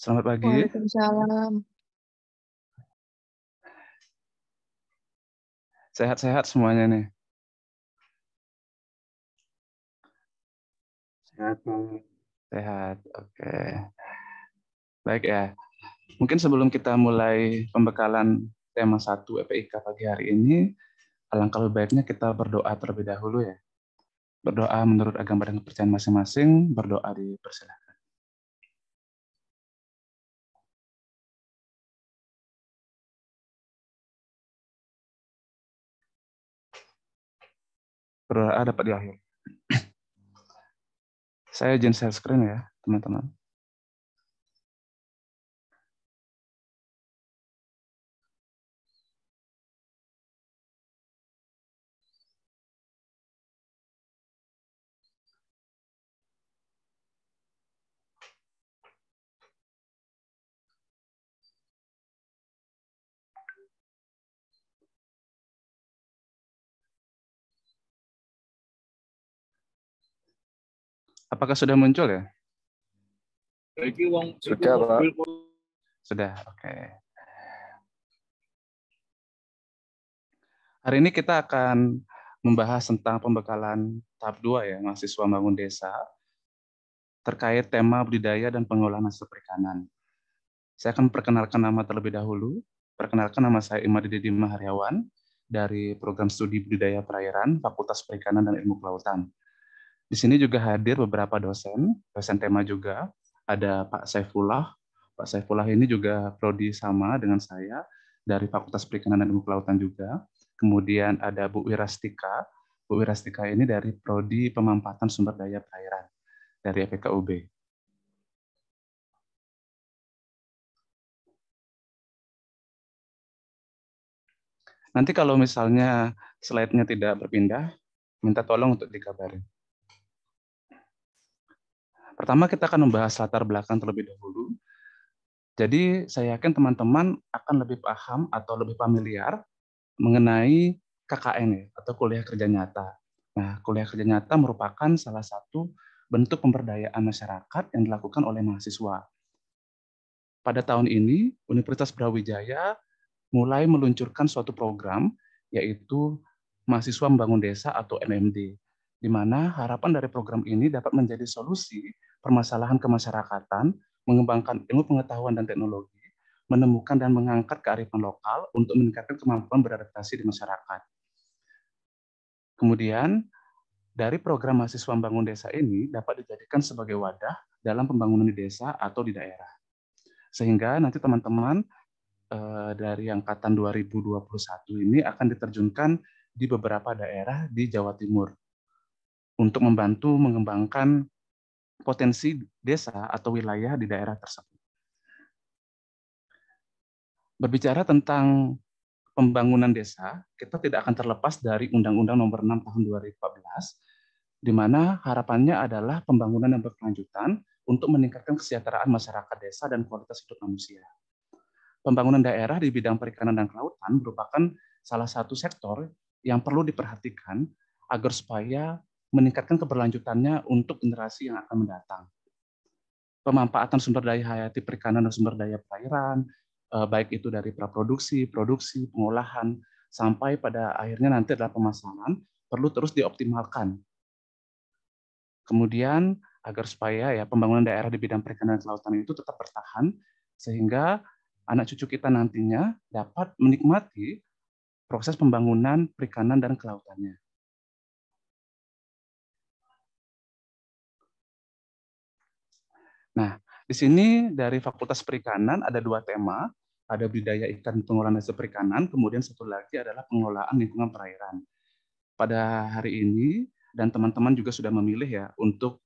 Selamat pagi. Waalaikumsalam. Sehat-sehat semuanya nih. Sehat banget. Sehat. Oke. Baik ya. Mungkin sebelum kita mulai pembekalan tema 1 EPIK pagi hari ini, alangkah lebih baiknya kita berdoa terlebih dahulu ya. Berdoa menurut agama dan kepercayaan masing-masing, berdoa dipersilakan. Berdoa dapat diakhiri. Saya izin share screen ya, teman-teman. Apakah sudah muncul ya? Sudah, Pak. Sudah, oke. Hari ini kita akan membahas tentang pembekalan tahap 2 ya, mahasiswa bangun desa, terkait tema budidaya dan pengelolaan hasil perikanan. Saya akan perkenalkan nama terlebih dahulu. Perkenalkan, nama saya Imadi Dedi Maharyawan dari Program Studi Budidaya Perairan, Fakultas Perikanan dan Ilmu Kelautan. Di sini juga hadir beberapa dosen tema juga. Ada Pak Saifullah. Pak Saifullah ini juga prodi sama dengan saya dari Fakultas Perikanan dan Ilmu Kelautan juga. Kemudian ada Bu Wirastika. Bu Wirastika ini dari prodi Pemampatan Sumber Daya Perairan dari FPKUB. Nanti kalau misalnya slide-nya tidak berpindah, minta tolong untuk dikabarin. Pertama kita akan membahas latar belakang terlebih dahulu. Jadi saya yakin teman-teman akan lebih paham atau lebih familiar mengenai KKN ya, atau kuliah kerja nyata. Nah, kuliah kerja nyata merupakan salah satu bentuk pemberdayaan masyarakat yang dilakukan oleh mahasiswa. Pada tahun ini, Universitas Brawijaya mulai meluncurkan suatu program, yaitu Mahasiswa Membangun Desa atau MMD, di mana harapan dari program ini dapat menjadi solusi permasalahan kemasyarakatan, mengembangkan ilmu pengetahuan dan teknologi, menemukan dan mengangkat kearifan lokal untuk meningkatkan kemampuan beradaptasi di masyarakat. Kemudian, dari program Mahasiswa Membangun Desa ini dapat dijadikan sebagai wadah dalam pembangunan di desa atau di daerah. Sehingga nanti teman-teman dari angkatan 2021 ini akan diterjunkan di beberapa daerah di Jawa Timur untuk membantu mengembangkan potensi desa atau wilayah di daerah tersebut. Berbicara tentang pembangunan desa, kita tidak akan terlepas dari Undang-Undang Nomor 6 Tahun 2014, di mana harapannya adalah pembangunan yang berkelanjutan untuk meningkatkan kesejahteraan masyarakat desa dan kualitas hidup manusia. Pembangunan daerah di bidang perikanan dan kelautan merupakan salah satu sektor yang perlu diperhatikan agar supaya meningkatkan keberlanjutannya untuk generasi yang akan mendatang. Pemanfaatan sumber daya hayati perikanan dan sumber daya perairan, baik itu dari praproduksi, produksi, pengolahan, sampai pada akhirnya nanti adalah pemasaran, perlu terus dioptimalkan. Kemudian agar supaya ya pembangunan daerah di bidang perikanan dan kelautan itu tetap bertahan, sehingga anak cucu kita nantinya dapat menikmati proses pembangunan perikanan dan kelautannya. Nah, di sini dari Fakultas Perikanan ada 2 tema, ada budidaya ikan dan pengolahan hasil perikanan, kemudian satu lagi adalah pengelolaan lingkungan perairan. Pada hari ini, dan teman-teman juga sudah memilih ya untuk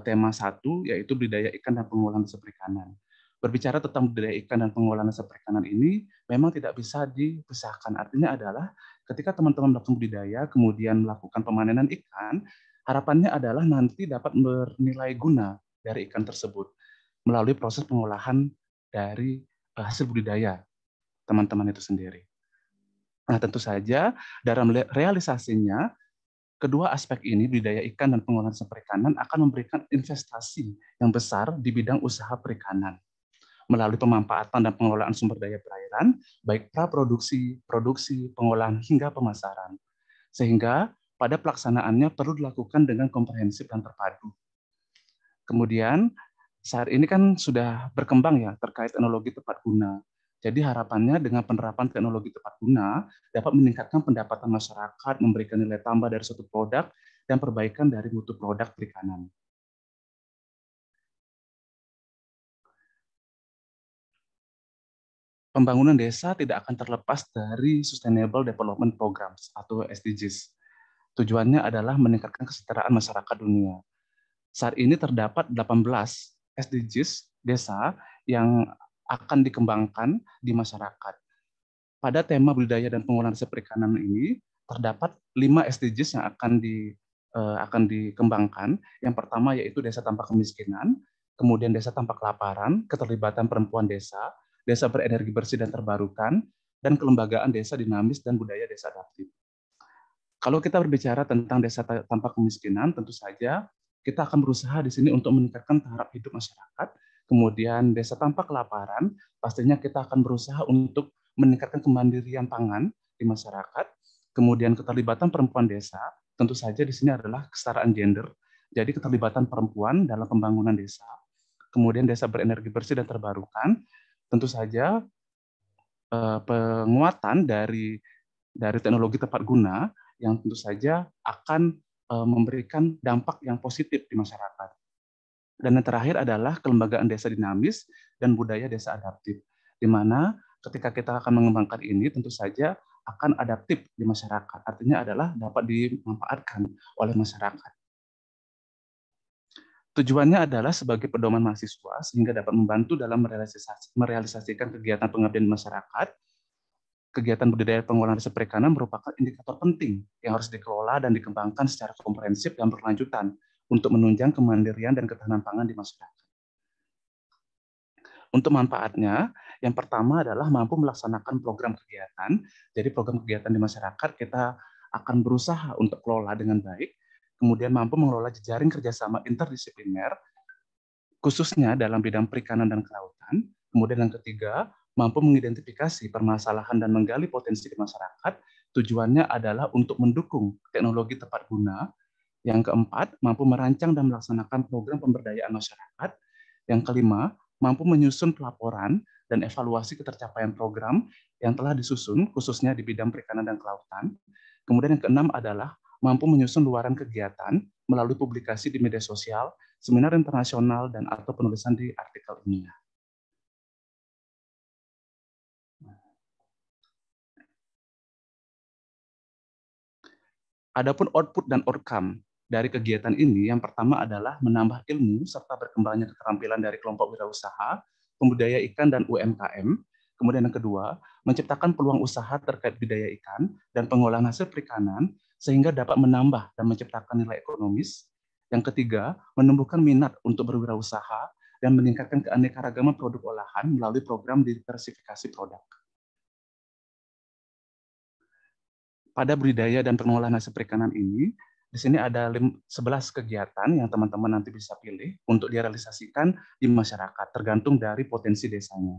tema 1, yaitu budidaya ikan dan pengolahan hasil perikanan. Berbicara tentang budidaya ikan dan pengolahan hasil perikanan ini memang tidak bisa dipisahkan. Artinya adalah ketika teman-teman melakukan budidaya, kemudian melakukan pemanenan ikan, harapannya adalah nanti dapat bernilai guna dari ikan tersebut melalui proses pengolahan dari hasil budidaya teman-teman itu sendiri. Nah, tentu saja dalam realisasinya, kedua aspek ini, budidaya ikan dan pengolahan hasil perikanan, akan memberikan investasi yang besar di bidang usaha perikanan. melalui pemanfaatan dan pengelolaan sumber daya perairan, baik praproduksi, produksi, pengolahan, hingga pemasaran. Sehingga pada pelaksanaannya perlu dilakukan dengan komprehensif dan terpadu. Kemudian saat ini kan sudah berkembang ya terkait teknologi tepat guna. Jadi harapannya dengan penerapan teknologi tepat guna dapat meningkatkan pendapatan masyarakat, memberikan nilai tambah dari suatu produk, dan perbaikan dari mutu produk perikanan. Pembangunan desa tidak akan terlepas dari Sustainable Development Programs atau SDGs. Tujuannya adalah meningkatkan kesejahteraan masyarakat dunia. Saat ini terdapat 18 SDGs desa yang akan dikembangkan di masyarakat. Pada tema budidaya dan pengolahan desa perikanan ini terdapat 5 SDGs yang akan dikembangkan. Yang pertama yaitu desa tanpa kemiskinan, kemudian desa tanpa kelaparan, keterlibatan perempuan desa, desa berenergi bersih dan terbarukan, dan kelembagaan desa dinamis dan budaya desa adaptif. Kalau kita berbicara tentang desa tanpa kemiskinan, tentu saja kita akan berusaha di sini untuk meningkatkan taraf hidup masyarakat. Kemudian desa tanpa kelaparan, pastinya kita akan berusaha untuk meningkatkan kemandirian pangan di masyarakat. Kemudian keterlibatan perempuan desa, tentu saja di sini adalah kesetaraan gender. Jadi keterlibatan perempuan dalam pembangunan desa. Kemudian desa berenergi bersih dan terbarukan, tentu saja penguatan dari teknologi tepat guna yang tentu saja akan memberikan dampak yang positif di masyarakat. Dan yang terakhir adalah kelembagaan desa dinamis dan budaya desa adaptif, di mana ketika kita akan mengembangkan ini tentu saja akan adaptif di masyarakat. Artinya adalah dapat dimanfaatkan oleh masyarakat. Tujuannya adalah sebagai pedoman mahasiswa sehingga dapat membantu dalam merealisasikan kegiatan pengabdian masyarakat. Kegiatan budidaya pengolahan desa perikanan merupakan indikator penting yang harus dikelola dan dikembangkan secara komprehensif dan berkelanjutan untuk menunjang kemandirian dan ketahanan pangan di masyarakat. Untuk manfaatnya, yang pertama adalah mampu melaksanakan program kegiatan. Jadi program kegiatan di masyarakat kita akan berusaha untuk kelola dengan baik, kemudian mampu mengelola jejaring kerjasama interdisipliner, khususnya dalam bidang perikanan dan kelautan. Kemudian yang ketiga, mampu mengidentifikasi permasalahan dan menggali potensi di masyarakat. Tujuannya adalah untuk mendukung teknologi tepat guna. Yang keempat, mampu merancang dan melaksanakan program pemberdayaan masyarakat. Yang kelima, mampu menyusun pelaporan dan evaluasi ketercapaian program yang telah disusun, khususnya di bidang perikanan dan kelautan. Kemudian yang keenam adalah mampu menyusun luaran kegiatan melalui publikasi di media sosial, seminar internasional, dan atau penulisan di artikel ilmiah. Adapun output dan outcome dari kegiatan ini, yang pertama adalah menambah ilmu serta berkembangnya keterampilan dari kelompok wirausaha, pembudidaya ikan, dan UMKM. Kemudian yang kedua, menciptakan peluang usaha terkait budidaya ikan dan pengolahan hasil perikanan sehingga dapat menambah dan menciptakan nilai ekonomis. Yang ketiga, menumbuhkan minat untuk berwirausaha dan meningkatkan keanekaragaman produk olahan melalui program diversifikasi produk. Pada budidaya dan pengolahan hasil perikanan ini, di sini ada 11 kegiatan yang teman-teman nanti bisa pilih untuk direalisasikan di masyarakat, tergantung dari potensi desanya.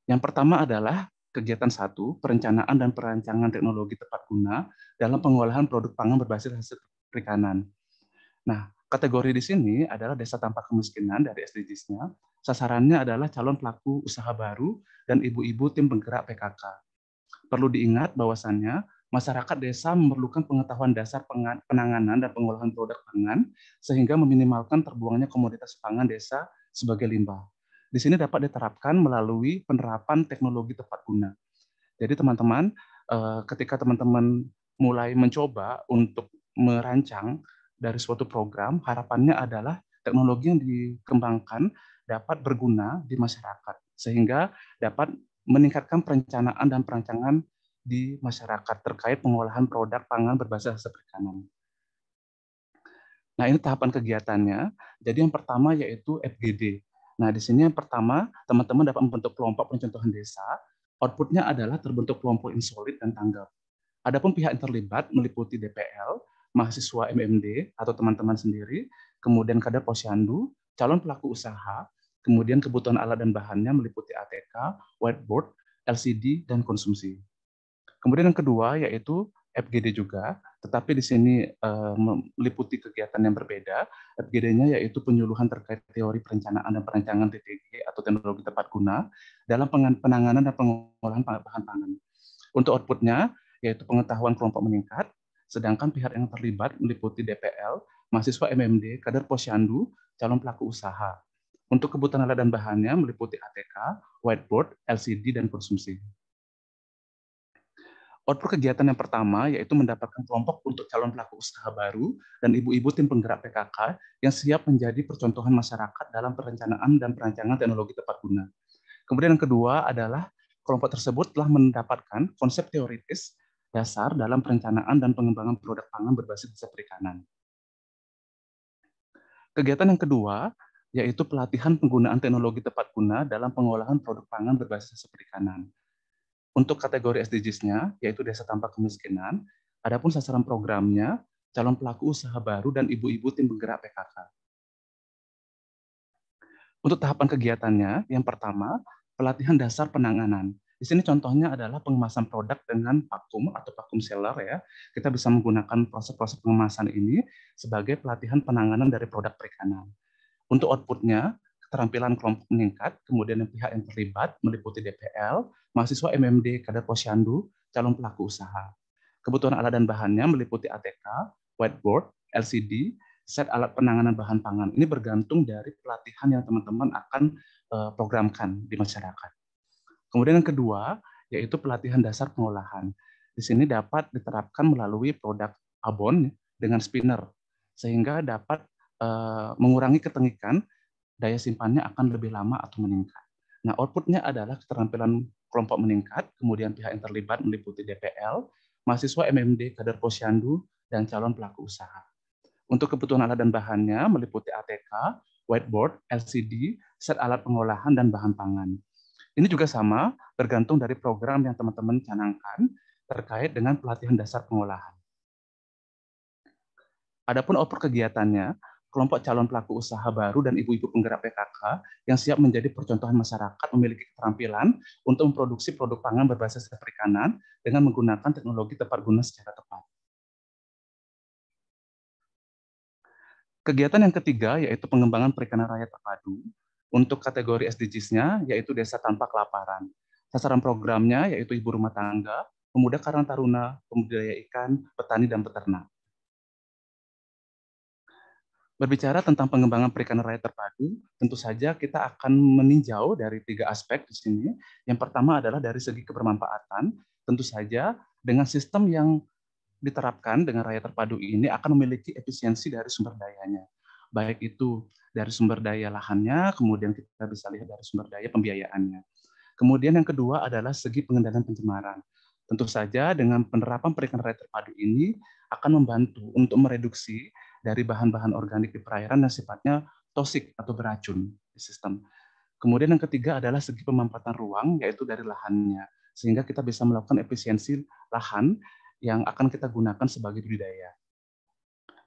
Yang pertama adalah kegiatan 1, perencanaan dan perancangan teknologi tepat guna dalam pengolahan produk pangan berbasis hasil perikanan. Nah, kategori di sini adalah desa tanpa kemiskinan dari SDGs-nya. Sasarannya adalah calon pelaku usaha baru dan ibu-ibu tim penggerak PKK. Perlu diingat bahwasannya masyarakat desa memerlukan pengetahuan dasar penanganan dan pengolahan produk pangan sehingga meminimalkan terbuangnya komoditas pangan desa sebagai limbah. Di sini dapat diterapkan melalui penerapan teknologi tepat guna. Jadi teman-teman, ketika teman-teman mulai mencoba untuk merancang dari suatu program, harapannya adalah teknologi yang dikembangkan dapat berguna di masyarakat sehingga dapat meningkatkan perencanaan dan perancangan di masyarakat terkait pengolahan produk pangan berbasis hasil perikanan. Nah, ini tahapan kegiatannya. Jadi yang pertama yaitu FGD. Nah, di sini yang pertama, teman-teman dapat membentuk kelompok pencontohan desa. Outputnya adalah terbentuk kelompok insolid dan tanggap. Adapun pihak yang terlibat meliputi DPL, mahasiswa MMD atau teman-teman sendiri, kemudian kader posyandu, calon pelaku usaha, Kemudian kebutuhan alat dan bahannya meliputi ATK, whiteboard, LCD, dan konsumsi. Kemudian yang kedua yaitu FGD juga, tetapi di sini meliputi kegiatan yang berbeda. FGD-nya yaitu penyuluhan terkait teori perencanaan dan perancangan TTG atau teknologi tepat guna dalam penanganan dan pengolahan bahan pangan. Untuk outputnya yaitu pengetahuan kelompok meningkat, sedangkan pihak yang terlibat meliputi DPL, mahasiswa MMD, kader posyandu, calon pelaku usaha. Untuk kebutuhan alat dan bahannya meliputi ATK, whiteboard, LCD, dan konsumsi. Output kegiatan yang pertama yaitu mendapatkan kelompok untuk calon pelaku usaha baru dan ibu-ibu tim penggerak PKK yang siap menjadi percontohan masyarakat dalam perencanaan dan perancangan teknologi tepat guna. Kemudian yang kedua adalah kelompok tersebut telah mendapatkan konsep teoritis dasar dalam perencanaan dan pengembangan produk pangan berbasis desa perikanan. Kegiatan yang kedua yaitu pelatihan penggunaan teknologi tepat guna dalam pengolahan produk pangan berbasis desa perikanan. Untuk kategori SDGs-nya, yaitu desa tanpa kemiskinan, adapun sasaran programnya, calon pelaku usaha baru dan ibu-ibu tim penggerak PKK. Untuk tahapan kegiatannya, yang pertama, pelatihan dasar penanganan. Di sini contohnya adalah pengemasan produk dengan vakum atau vakum sealer ya. Kita bisa menggunakan proses-proses pengemasan ini sebagai pelatihan penanganan dari produk perikanan. Untuk outputnya, keterampilan kelompok meningkat, kemudian pihak yang terlibat meliputi DPL, mahasiswa MMD, kader posyandu, calon pelaku usaha. Kebutuhan alat dan bahannya meliputi ATK, whiteboard, LCD, set alat penanganan bahan pangan. Ini bergantung dari pelatihan yang teman-teman akan programkan di masyarakat. Kemudian yang kedua, yaitu pelatihan dasar pengolahan. Di sini dapat diterapkan melalui produk abon dengan spinner, sehingga dapat mengurangi ketengikan, daya simpannya akan lebih lama atau meningkat. Nah, outputnya adalah keterampilan kelompok meningkat, kemudian pihak yang terlibat meliputi DPL, mahasiswa MMD, kader posyandu, dan calon pelaku usaha. Untuk kebutuhan alat dan bahannya meliputi ATK, whiteboard, LCD, set alat pengolahan, dan bahan pangan. Ini juga sama, tergantung dari program yang teman-teman canangkan terkait dengan pelatihan dasar pengolahan. Adapun output kegiatannya, kelompok calon pelaku usaha baru dan ibu-ibu penggerak PKK yang siap menjadi percontohan masyarakat memiliki keterampilan untuk memproduksi produk pangan berbasis perikanan dengan menggunakan teknologi tepat guna secara tepat. Kegiatan yang ketiga yaitu pengembangan perikanan rakyat terpadu. Untuk kategori SDGs-nya yaitu desa tanpa kelaparan. Sasaran programnya yaitu ibu rumah tangga, pemuda karang taruna, pembudidaya ikan, petani, dan peternak. Berbicara tentang pengembangan perikanan rakyat terpadu, tentu saja kita akan meninjau dari 3 aspek di sini. Yang pertama adalah dari segi kebermanfaatan, tentu saja dengan sistem yang diterapkan dengan rakyat terpadu ini akan memiliki efisiensi dari sumber dayanya. Baik itu dari sumber daya lahannya, kemudian kita bisa lihat dari sumber daya pembiayaannya. Kemudian yang kedua adalah segi pengendalian pencemaran. Tentu saja dengan penerapan perikanan rakyat terpadu ini akan membantu untuk mereduksi dari bahan-bahan organik di perairan yang sifatnya toksik atau beracun di sistem. Kemudian yang ketiga adalah segi pemanfaatan ruang, yaitu dari lahannya. Sehingga kita bisa melakukan efisiensi lahan yang akan kita gunakan sebagai budidaya.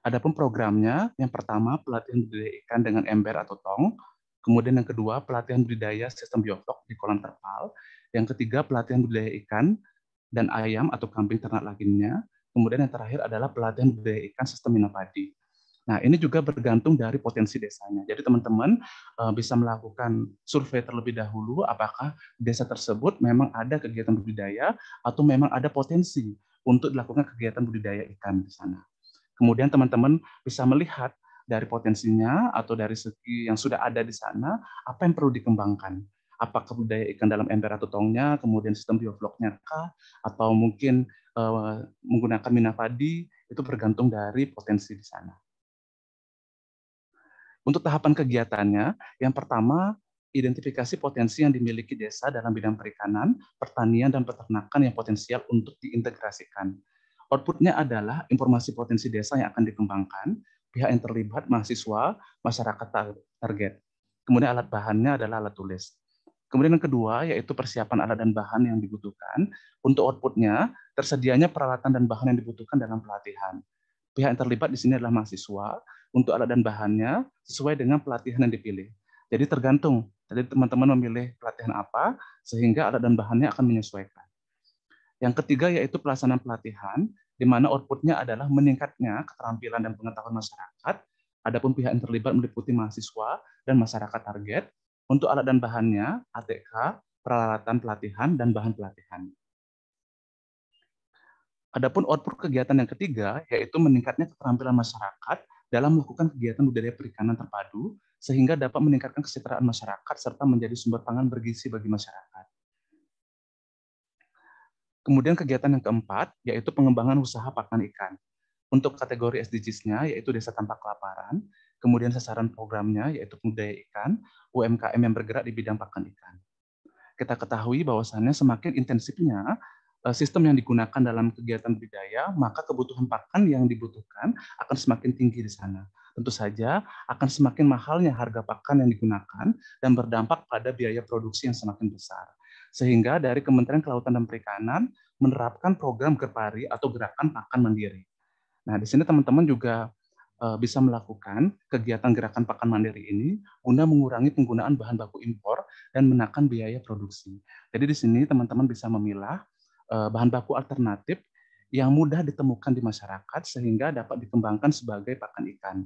Adapun programnya, yang pertama pelatihan budidaya ikan dengan ember atau tong, kemudian yang kedua pelatihan budidaya sistem bioflok di kolam terpal, yang ketiga pelatihan budidaya ikan dan ayam atau kambing ternak lainnya, kemudian yang terakhir adalah pelatihan budidaya ikan sistem minapadi. Nah, ini juga bergantung dari potensi desanya. Jadi teman-teman bisa melakukan survei terlebih dahulu apakah desa tersebut memang ada kegiatan budidaya atau memang ada potensi untuk dilakukan kegiatan budidaya ikan di sana. Kemudian teman-teman bisa melihat dari potensinya atau dari segi yang sudah ada di sana, apa yang perlu dikembangkan. Apakah budidaya ikan dalam ember atau tongnya, kemudian sistem biofloknya kah, atau mungkin menggunakan minapadi, itu bergantung dari potensi di sana. Untuk tahapan kegiatannya, yang pertama, identifikasi potensi yang dimiliki desa dalam bidang perikanan, pertanian, dan peternakan yang potensial untuk diintegrasikan. Outputnya adalah informasi potensi desa yang akan dikembangkan, pihak yang terlibat, mahasiswa, masyarakat target. Kemudian alat bahannya adalah alat tulis. Kemudian yang kedua, yaitu persiapan alat dan bahan yang dibutuhkan. Untuk outputnya, tersedianya peralatan dan bahan yang dibutuhkan dalam pelatihan. Pihak yang terlibat di sini adalah mahasiswa, untuk alat dan bahannya sesuai dengan pelatihan yang dipilih. Jadi tergantung, jadi teman-teman memilih pelatihan apa, sehingga alat dan bahannya akan menyesuaikan. Yang ketiga yaitu pelaksanaan pelatihan, di mana outputnya adalah meningkatnya keterampilan dan pengetahuan masyarakat, adapun pihak yang terlibat meliputi mahasiswa dan masyarakat target, untuk alat dan bahannya, ATK, peralatan pelatihan, dan bahan pelatihan. Adapun output kegiatan yang ketiga, yaitu meningkatnya keterampilan masyarakat dalam melakukan kegiatan budidaya perikanan terpadu, sehingga dapat meningkatkan kesejahteraan masyarakat serta menjadi sumber pangan bergizi bagi masyarakat. Kemudian kegiatan yang keempat, yaitu pengembangan usaha pakan ikan. Untuk kategori SDGs-nya, yaitu Desa Tanpa Kelaparan, kemudian sasaran programnya, yaitu budidaya ikan, UMKM yang bergerak di bidang pakan ikan. Kita ketahui bahwasannya semakin intensifnya sistem yang digunakan dalam kegiatan budidaya, maka kebutuhan pakan yang dibutuhkan akan semakin tinggi di sana. Tentu saja akan semakin mahalnya harga pakan yang digunakan dan berdampak pada biaya produksi yang semakin besar. Sehingga dari Kementerian Kelautan dan Perikanan menerapkan program Gerpari atau Gerakan Pakan Mandiri. Nah, di sini teman-teman juga bisa melakukan kegiatan gerakan pakan mandiri ini guna mengurangi penggunaan bahan baku impor dan menekan biaya produksi. Jadi di sini teman-teman bisa memilah bahan baku alternatif yang mudah ditemukan di masyarakat sehingga dapat dikembangkan sebagai pakan ikan.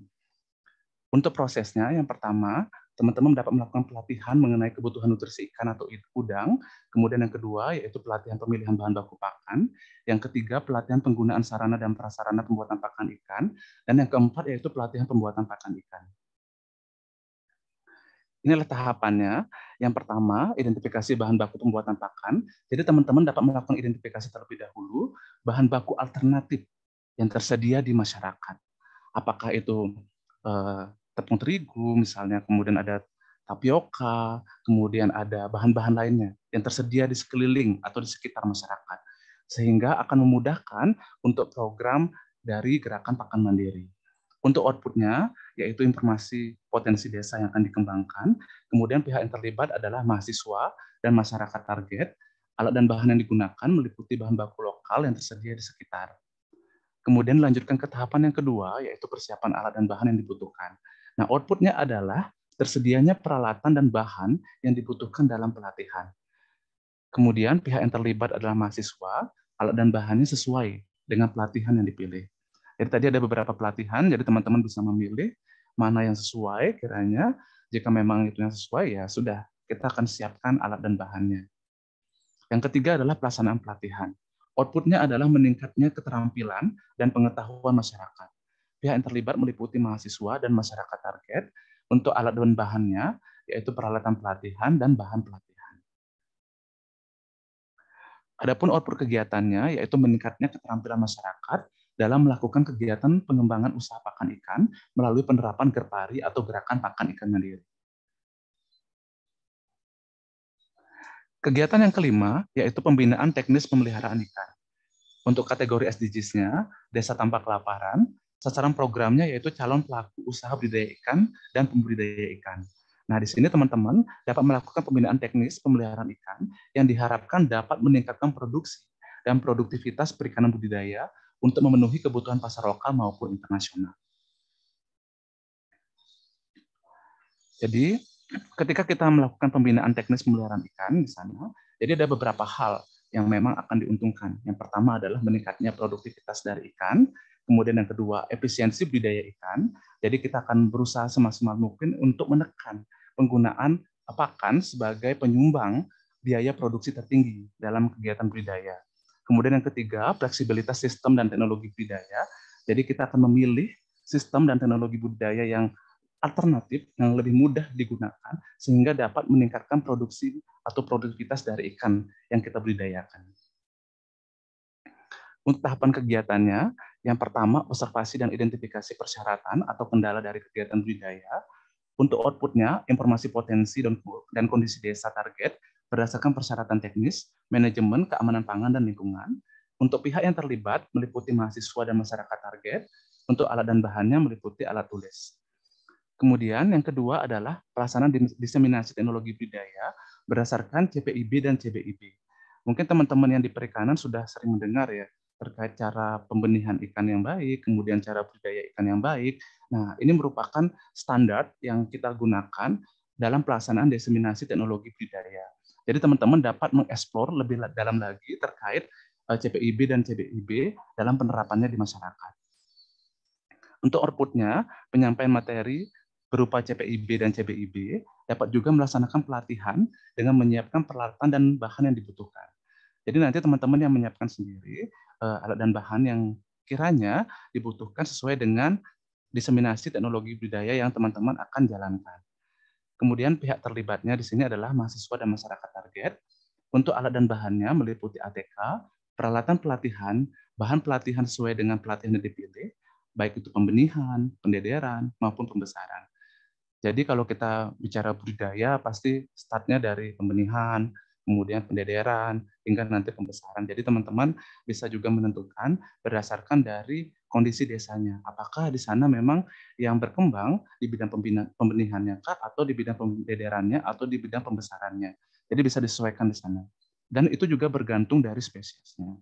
Untuk prosesnya, yang pertama, teman-teman dapat melakukan pelatihan mengenai kebutuhan nutrisi ikan atau udang. Kemudian yang kedua, yaitu pelatihan pemilihan bahan baku pakan. Yang ketiga, pelatihan penggunaan sarana dan prasarana pembuatan pakan ikan. Dan yang keempat, yaitu pelatihan pembuatan pakan ikan. Inilah tahapannya. Yang pertama, identifikasi bahan baku pembuatan pakan. Jadi teman-teman dapat melakukan identifikasi terlebih dahulu bahan baku alternatif yang tersedia di masyarakat. Apakah itu tepung terigu misalnya, kemudian ada tapioka, kemudian ada bahan-bahan lainnya yang tersedia di sekeliling atau di sekitar masyarakat. Sehingga akan memudahkan untuk program dari Gerakan Pakan Mandiri. Untuk outputnya, yaitu informasi potensi desa yang akan dikembangkan, kemudian pihak yang terlibat adalah mahasiswa dan masyarakat target, alat dan bahan yang digunakan meliputi bahan baku lokal yang tersedia di sekitar. Kemudian lanjutkan ke tahapan yang kedua, yaitu persiapan alat dan bahan yang dibutuhkan. Nah, outputnya adalah tersedianya peralatan dan bahan yang dibutuhkan dalam pelatihan. Kemudian pihak yang terlibat adalah mahasiswa, alat dan bahannya sesuai dengan pelatihan yang dipilih. Jadi tadi ada beberapa pelatihan, jadi teman-teman bisa memilih mana yang sesuai kiranya. Jika memang itu yang sesuai, ya sudah, kita akan siapkan alat dan bahannya. Yang ketiga adalah pelaksanaan pelatihan. Outputnya adalah meningkatnya keterampilan dan pengetahuan masyarakat. Pihak yang terlibat meliputi mahasiswa dan masyarakat target untuk alat dan bahannya, yaitu peralatan pelatihan dan bahan pelatihan. Adapun output kegiatannya, yaitu meningkatnya keterampilan masyarakat dalam melakukan kegiatan pengembangan usaha pakan ikan melalui penerapan Gerpari atau Gerakan Pakan Ikan Mandiri. Kegiatan yang kelima, yaitu pembinaan teknis pemeliharaan ikan. Untuk kategori SDGs-nya, Desa Tanpa Kelaparan, sasaran programnya yaitu calon pelaku usaha budidaya ikan dan pembudidaya ikan. Nah, di sini teman-teman dapat melakukan pembinaan teknis pemeliharaan ikan yang diharapkan dapat meningkatkan produksi dan produktivitas perikanan budidaya untuk memenuhi kebutuhan pasar lokal maupun internasional. Jadi, ketika kita melakukan pembinaan teknis pemeliharaan ikan di sana, jadi ada beberapa hal yang memang akan diuntungkan. Yang pertama adalah meningkatnya produktivitas dari ikan, kemudian yang kedua efisiensi budidaya ikan. Jadi kita akan berusaha semaksimal mungkin untuk menekan penggunaan pakan sebagai penyumbang biaya produksi tertinggi dalam kegiatan budidaya. Kemudian yang ketiga, fleksibilitas sistem dan teknologi budidaya. Jadi kita akan memilih sistem dan teknologi budidaya yang alternatif yang lebih mudah digunakan sehingga dapat meningkatkan produksi atau produktivitas dari ikan yang kita budidayakan. Untuk tahapan kegiatannya, yang pertama observasi dan identifikasi persyaratan atau kendala dari kegiatan budidaya. Untuk outputnya, informasi potensi dan kondisi desa target berdasarkan persyaratan teknis, manajemen, keamanan pangan, dan lingkungan. Untuk pihak yang terlibat meliputi mahasiswa dan masyarakat target. Untuk alat dan bahannya meliputi alat tulis. Kemudian yang kedua adalah pelaksanaan diseminasi teknologi budidaya berdasarkan CPIB dan CBIB. Mungkin teman-teman yang di perikanan sudah sering mendengar ya terkait cara pembenihan ikan yang baik, kemudian cara budidaya ikan yang baik. Nah, ini merupakan standar yang kita gunakan dalam pelaksanaan diseminasi teknologi budidaya. Jadi teman-teman dapat mengeksplor lebih dalam lagi terkait CPIB dan CBIB dalam penerapannya di masyarakat. Untuk outputnya, penyampaian materi berupa CPIB dan CBIB dapat juga melaksanakan pelatihan dengan menyiapkan peralatan dan bahan yang dibutuhkan. Jadi nanti teman-teman yang menyiapkan sendiri alat dan bahan yang kiranya dibutuhkan sesuai dengan diseminasi teknologi budaya yang teman-teman akan jalankan. Kemudian pihak terlibatnya di sini adalah mahasiswa dan masyarakat target. Untuk alat dan bahannya meliputi ATK, peralatan pelatihan, bahan pelatihan sesuai dengan pelatihan yang dipilih, baik itu pembenihan, pendederan, maupun pembesaran. Jadi kalau kita bicara budidaya, pasti startnya dari pembenihan, kemudian pendederan, hingga nanti pembesaran. Jadi teman-teman bisa juga menentukan berdasarkan dari kondisi desanya. Apakah di sana memang yang berkembang di bidang pembenihannya kah, atau di bidang pendederannya, atau di bidang pembesarannya. Jadi bisa disesuaikan di sana. Dan itu juga bergantung dari spesiesnya.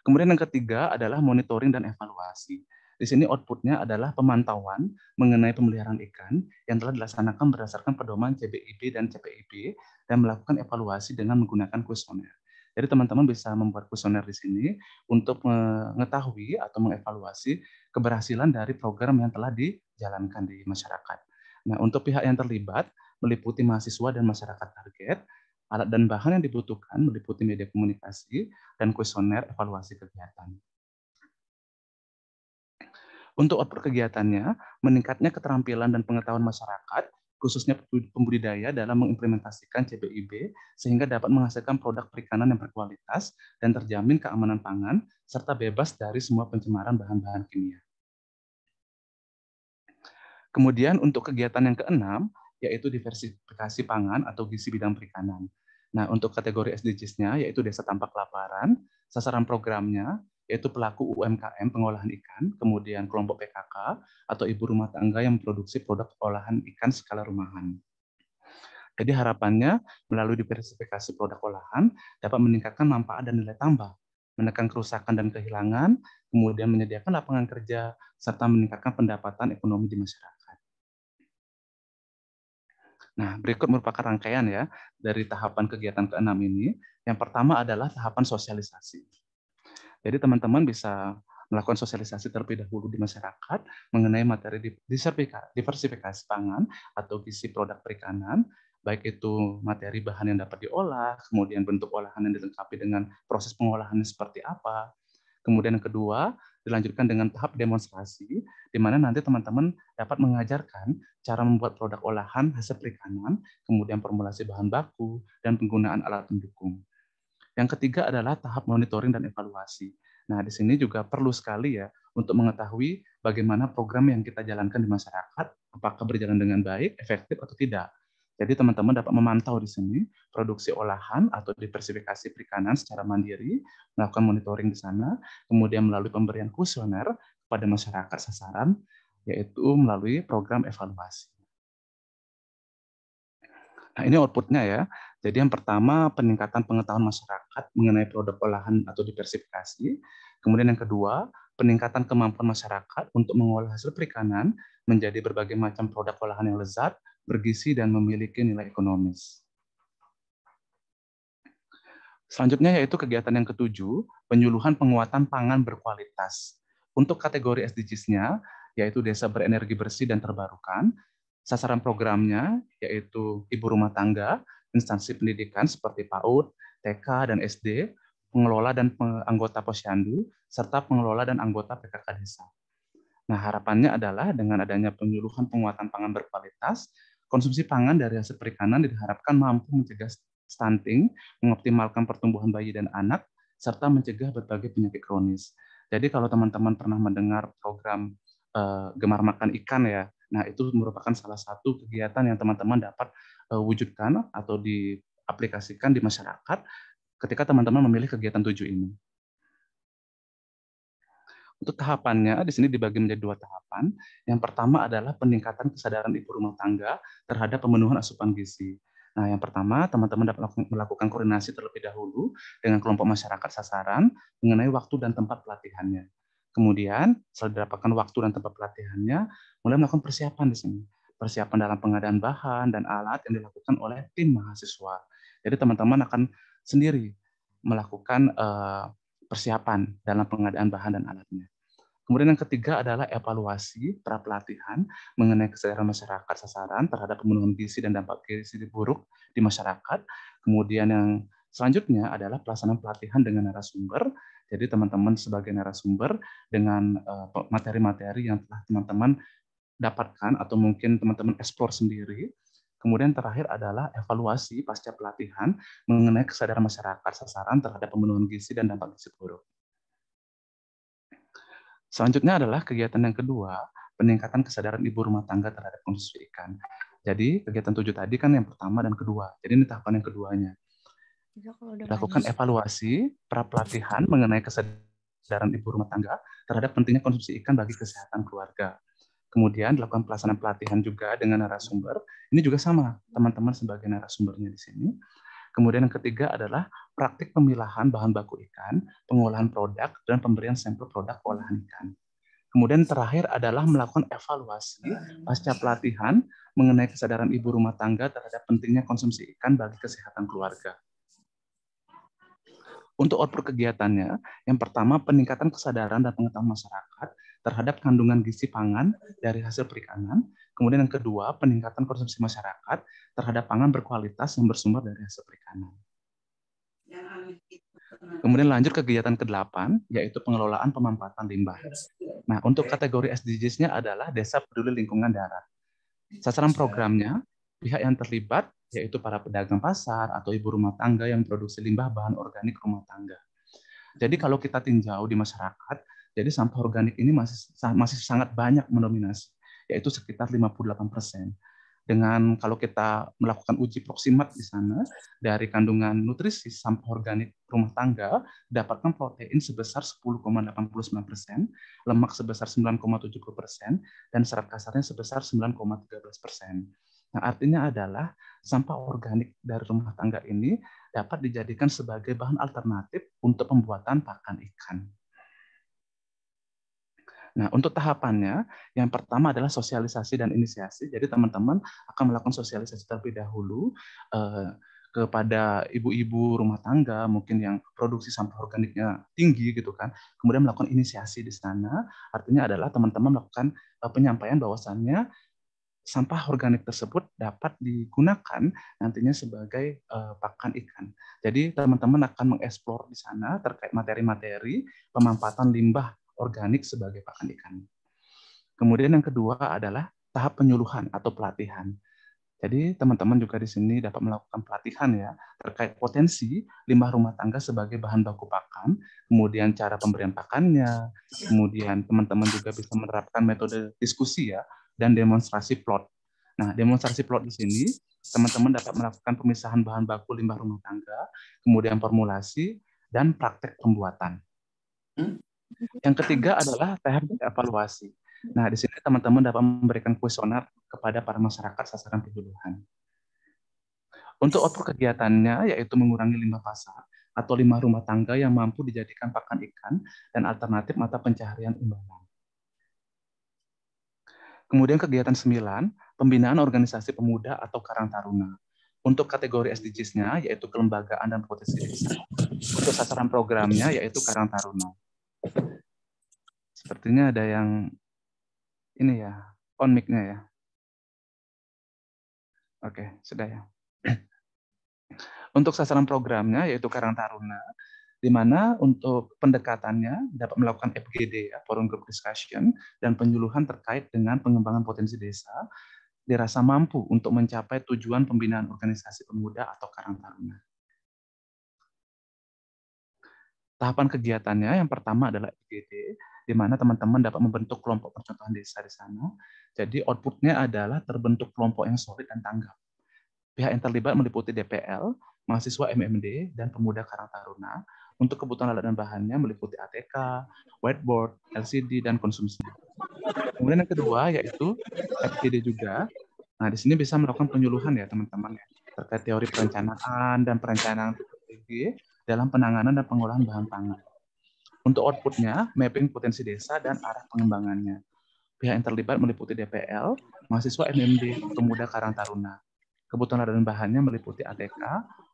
Kemudian yang ketiga adalah monitoring dan evaluasi. Di sini outputnya adalah pemantauan mengenai pemeliharaan ikan yang telah dilaksanakan berdasarkan pedoman CBIB dan CPIB dan melakukan evaluasi dengan menggunakan kuesioner. Jadi teman-teman bisa membuat kuesioner di sini untuk mengetahui atau mengevaluasi keberhasilan dari program yang telah dijalankan di masyarakat. Nah, untuk pihak yang terlibat meliputi mahasiswa dan masyarakat target, alat dan bahan yang dibutuhkan meliputi media komunikasi dan kuesioner evaluasi kegiatan. Untuk output kegiatannya, meningkatnya keterampilan dan pengetahuan masyarakat, khususnya pembudidaya dalam mengimplementasikan CBIB, sehingga dapat menghasilkan produk perikanan yang berkualitas dan terjamin keamanan pangan, serta bebas dari semua pencemaran bahan-bahan kimia. Kemudian untuk kegiatan yang keenam, yaitu diversifikasi pangan atau gizi bidang perikanan. Nah, untuk kategori SDGs-nya, yaitu desa tanpa kelaparan, sasaran programnya, yaitu pelaku UMKM pengolahan ikan, kemudian kelompok PKK, atau ibu rumah tangga yang memproduksi produk olahan ikan skala rumahan. Jadi harapannya, melalui diversifikasi produk olahan, dapat meningkatkan manfaat dan nilai tambah, menekan kerusakan dan kehilangan, kemudian menyediakan lapangan kerja, serta meningkatkan pendapatan ekonomi di masyarakat. Nah, berikut merupakan rangkaian ya dari tahapan kegiatan ke-6 ini. Yang pertama adalah tahapan sosialisasi. Jadi teman-teman bisa melakukan sosialisasi terlebih dahulu di masyarakat mengenai materi diversifikasi pangan atau gizi produk perikanan, baik itu materi bahan yang dapat diolah, kemudian bentuk olahan yang dilengkapi dengan proses pengolahannya seperti apa. Kemudian yang kedua, dilanjutkan dengan tahap demonstrasi, di mana nanti teman-teman dapat mengajarkan cara membuat produk olahan hasil perikanan, kemudian formulasi bahan baku, dan penggunaan alat pendukung. Yang ketiga adalah tahap monitoring dan evaluasi. Nah, di sini juga perlu sekali ya untuk mengetahui bagaimana program yang kita jalankan di masyarakat, apakah berjalan dengan baik, efektif, atau tidak. Jadi teman-teman dapat memantau di sini produksi olahan atau diversifikasi perikanan secara mandiri, melakukan monitoring di sana, kemudian melalui pemberian kuesioner kepada masyarakat sasaran, yaitu melalui program evaluasi. Nah, ini outputnya ya. Jadi yang pertama, peningkatan pengetahuan masyarakat mengenai produk olahan atau diversifikasi. Kemudian yang kedua, peningkatan kemampuan masyarakat untuk mengolah hasil perikanan menjadi berbagai macam produk olahan yang lezat, bergizi, dan memiliki nilai ekonomis. Selanjutnya yaitu kegiatan yang ketujuh, penyuluhan penguatan pangan berkualitas. Untuk kategori SDGs-nya, yaitu desa berenergi bersih dan terbarukan, sasaran programnya yaitu ibu rumah tangga, instansi pendidikan seperti PAUD, TK, dan SD, pengelola dan anggota posyandu, serta pengelola dan anggota PKK desa. Nah, harapannya adalah dengan adanya penyuluhan penguatan pangan berkualitas, konsumsi pangan dari hasil perikanan diharapkan mampu mencegah stunting, mengoptimalkan pertumbuhan bayi dan anak, serta mencegah berbagai penyakit kronis. Jadi kalau teman-teman pernah mendengar program Gemar Makan Ikan ya, nah itu merupakan salah satu kegiatan yang teman-teman dapat wujudkan atau diaplikasikan di masyarakat ketika teman-teman memilih kegiatan 7 ini. Untuk tahapannya, di sini dibagi menjadi 2 tahapan. Yang pertama adalah peningkatan kesadaran ibu rumah tangga terhadap pemenuhan asupan gizi. Nah, yang pertama, teman-teman dapat melakukan koordinasi terlebih dahulu dengan kelompok masyarakat sasaran mengenai waktu dan tempat pelatihannya. Kemudian, setelah didapatkan waktu dan tempat pelatihannya, mulai melakukan persiapan di sini. persiapan dalam pengadaan bahan dan alat yang dilakukan oleh tim mahasiswa. Jadi teman-teman akan sendiri melakukan persiapan dalam pengadaan bahan dan alatnya. Kemudian yang ketiga adalah evaluasi pra-pelatihan mengenai kesadaran masyarakat sasaran terhadap pemenuhan gizi dan dampak gizi buruk di masyarakat. Kemudian yang selanjutnya adalah pelaksanaan pelatihan dengan narasumber. Jadi teman-teman sebagai narasumber dengan materi-materi yang telah teman-teman dapatkan atau mungkin teman-teman eksplor sendiri. Kemudian terakhir adalah evaluasi pasca pelatihan mengenai kesadaran masyarakat sasaran terhadap pemenuhan gizi dan dampak gizi buruk. Selanjutnya adalah kegiatan yang kedua, peningkatan kesadaran ibu rumah tangga terhadap konsumsi ikan. Jadi kegiatan 7 tadi kan yang pertama dan kedua. Jadi ini tahapan yang keduanya. Lakukan evaluasi pra-pelatihan mengenai kesadaran ibu rumah tangga terhadap pentingnya konsumsi ikan bagi kesehatan keluarga. Kemudian dilakukan pelaksanaan pelatihan juga dengan narasumber. Ini juga sama, teman-teman sebagai narasumbernya di sini. Kemudian yang ketiga adalah praktik pemilahan bahan baku ikan, pengolahan produk, dan pemberian sampel produk olahan ikan. Kemudian terakhir adalah melakukan evaluasi pasca pelatihan mengenai kesadaran ibu rumah tangga terhadap pentingnya konsumsi ikan bagi kesehatan keluarga. Untuk output kegiatannya, yang pertama peningkatan kesadaran dan pengetahuan masyarakat terhadap kandungan gizi pangan dari hasil perikanan. Kemudian yang kedua, peningkatan konsumsi masyarakat terhadap pangan berkualitas yang bersumber dari hasil perikanan. Kemudian lanjut ke kegiatan ke-8, yaitu pengelolaan pemanfaatan limbah. Nah, untuk kategori SDGs-nya adalah Desa Peduli Lingkungan Darat. Sasaran programnya, pihak yang terlibat, yaitu para pedagang pasar atau ibu rumah tangga yang produksi limbah bahan organik rumah tangga. Jadi kalau kita tinjau di masyarakat, jadi sampah organik ini masih sangat banyak mendominasi, yaitu sekitar 58%. Dengan kalau kita melakukan uji proksimat di sana, dari kandungan nutrisi sampah organik rumah tangga, dapatkan protein sebesar 10,89%, lemak sebesar 9,70%, dan serat kasarnya sebesar 9,13%. Nah, artinya adalah sampah organik dari rumah tangga ini dapat dijadikan sebagai bahan alternatif untuk pembuatan pakan ikan. Nah, untuk tahapannya, yang pertama adalah sosialisasi dan inisiasi. Jadi teman-teman akan melakukan sosialisasi terlebih dahulu kepada ibu-ibu rumah tangga, mungkin yang produksi sampah organiknya tinggi gitu kan. Kemudian melakukan inisiasi di sana, artinya adalah teman-teman melakukan penyampaian bahwasannya sampah organik tersebut dapat digunakan nantinya sebagai pakan ikan. Jadi teman-teman akan mengeksplor di sana terkait materi-materi pemanfaatan limbah organik sebagai pakan ikan. Kemudian yang kedua adalah tahap penyuluhan atau pelatihan. Jadi teman-teman juga di sini dapat melakukan pelatihan ya terkait potensi limbah rumah tangga sebagai bahan baku pakan, kemudian cara pemberian pakannya, kemudian teman-teman juga bisa menerapkan metode diskusi ya dan demonstrasi plot. Nah, demonstrasi plot di sini teman-teman dapat melakukan pemisahan bahan baku limbah rumah tangga, kemudian formulasi dan praktek pembuatan. Yang ketiga adalah tahap evaluasi. Nah, di sini teman-teman dapat memberikan kuesioner kepada para masyarakat sasaran penyuluhan. Untuk output kegiatannya, yaitu mengurangi limbah pasar atau limbah rumah tangga yang mampu dijadikan pakan ikan dan alternatif mata pencaharian imbalan. Kemudian kegiatan 9, pembinaan organisasi pemuda atau Karang Taruna. Untuk kategori SDGs-nya, yaitu kelembagaan dan potensi desa. Untuk sasaran programnya, yaitu Karang Taruna. Sepertinya ada yang ini ya, on mic-nya ya. Oke, sudah ya. Untuk sasaran programnya yaitu Karang Taruna, di mana untuk pendekatannya dapat melakukan FGD ya, Forum Group Discussion, dan penyuluhan terkait dengan pengembangan potensi desa, dirasa mampu untuk mencapai tujuan pembinaan organisasi pemuda atau Karang Taruna. Tahapan kegiatannya yang pertama adalah FGD, di mana teman-teman dapat membentuk kelompok percontohan desa di sana. Jadi outputnya adalah terbentuk kelompok yang solid dan tanggap. Pihak yang terlibat meliputi DPL, mahasiswa MMD, dan pemuda Karang Taruna. Untuk kebutuhan alat dan bahannya meliputi ATK, whiteboard, LCD, dan konsumsi. Kemudian yang kedua yaitu FGD juga. Nah, di sini bisa melakukan penyuluhan ya teman-teman ya, terkait teori perencanaan dan perencanaan strategi dalam penanganan dan pengolahan bahan pangan. Untuk outputnya, mapping potensi desa dan arah pengembangannya. Pihak yang terlibat meliputi DPL, mahasiswa MMD, pemuda Karang Taruna. Kebutuhan dan bahannya meliputi ATK,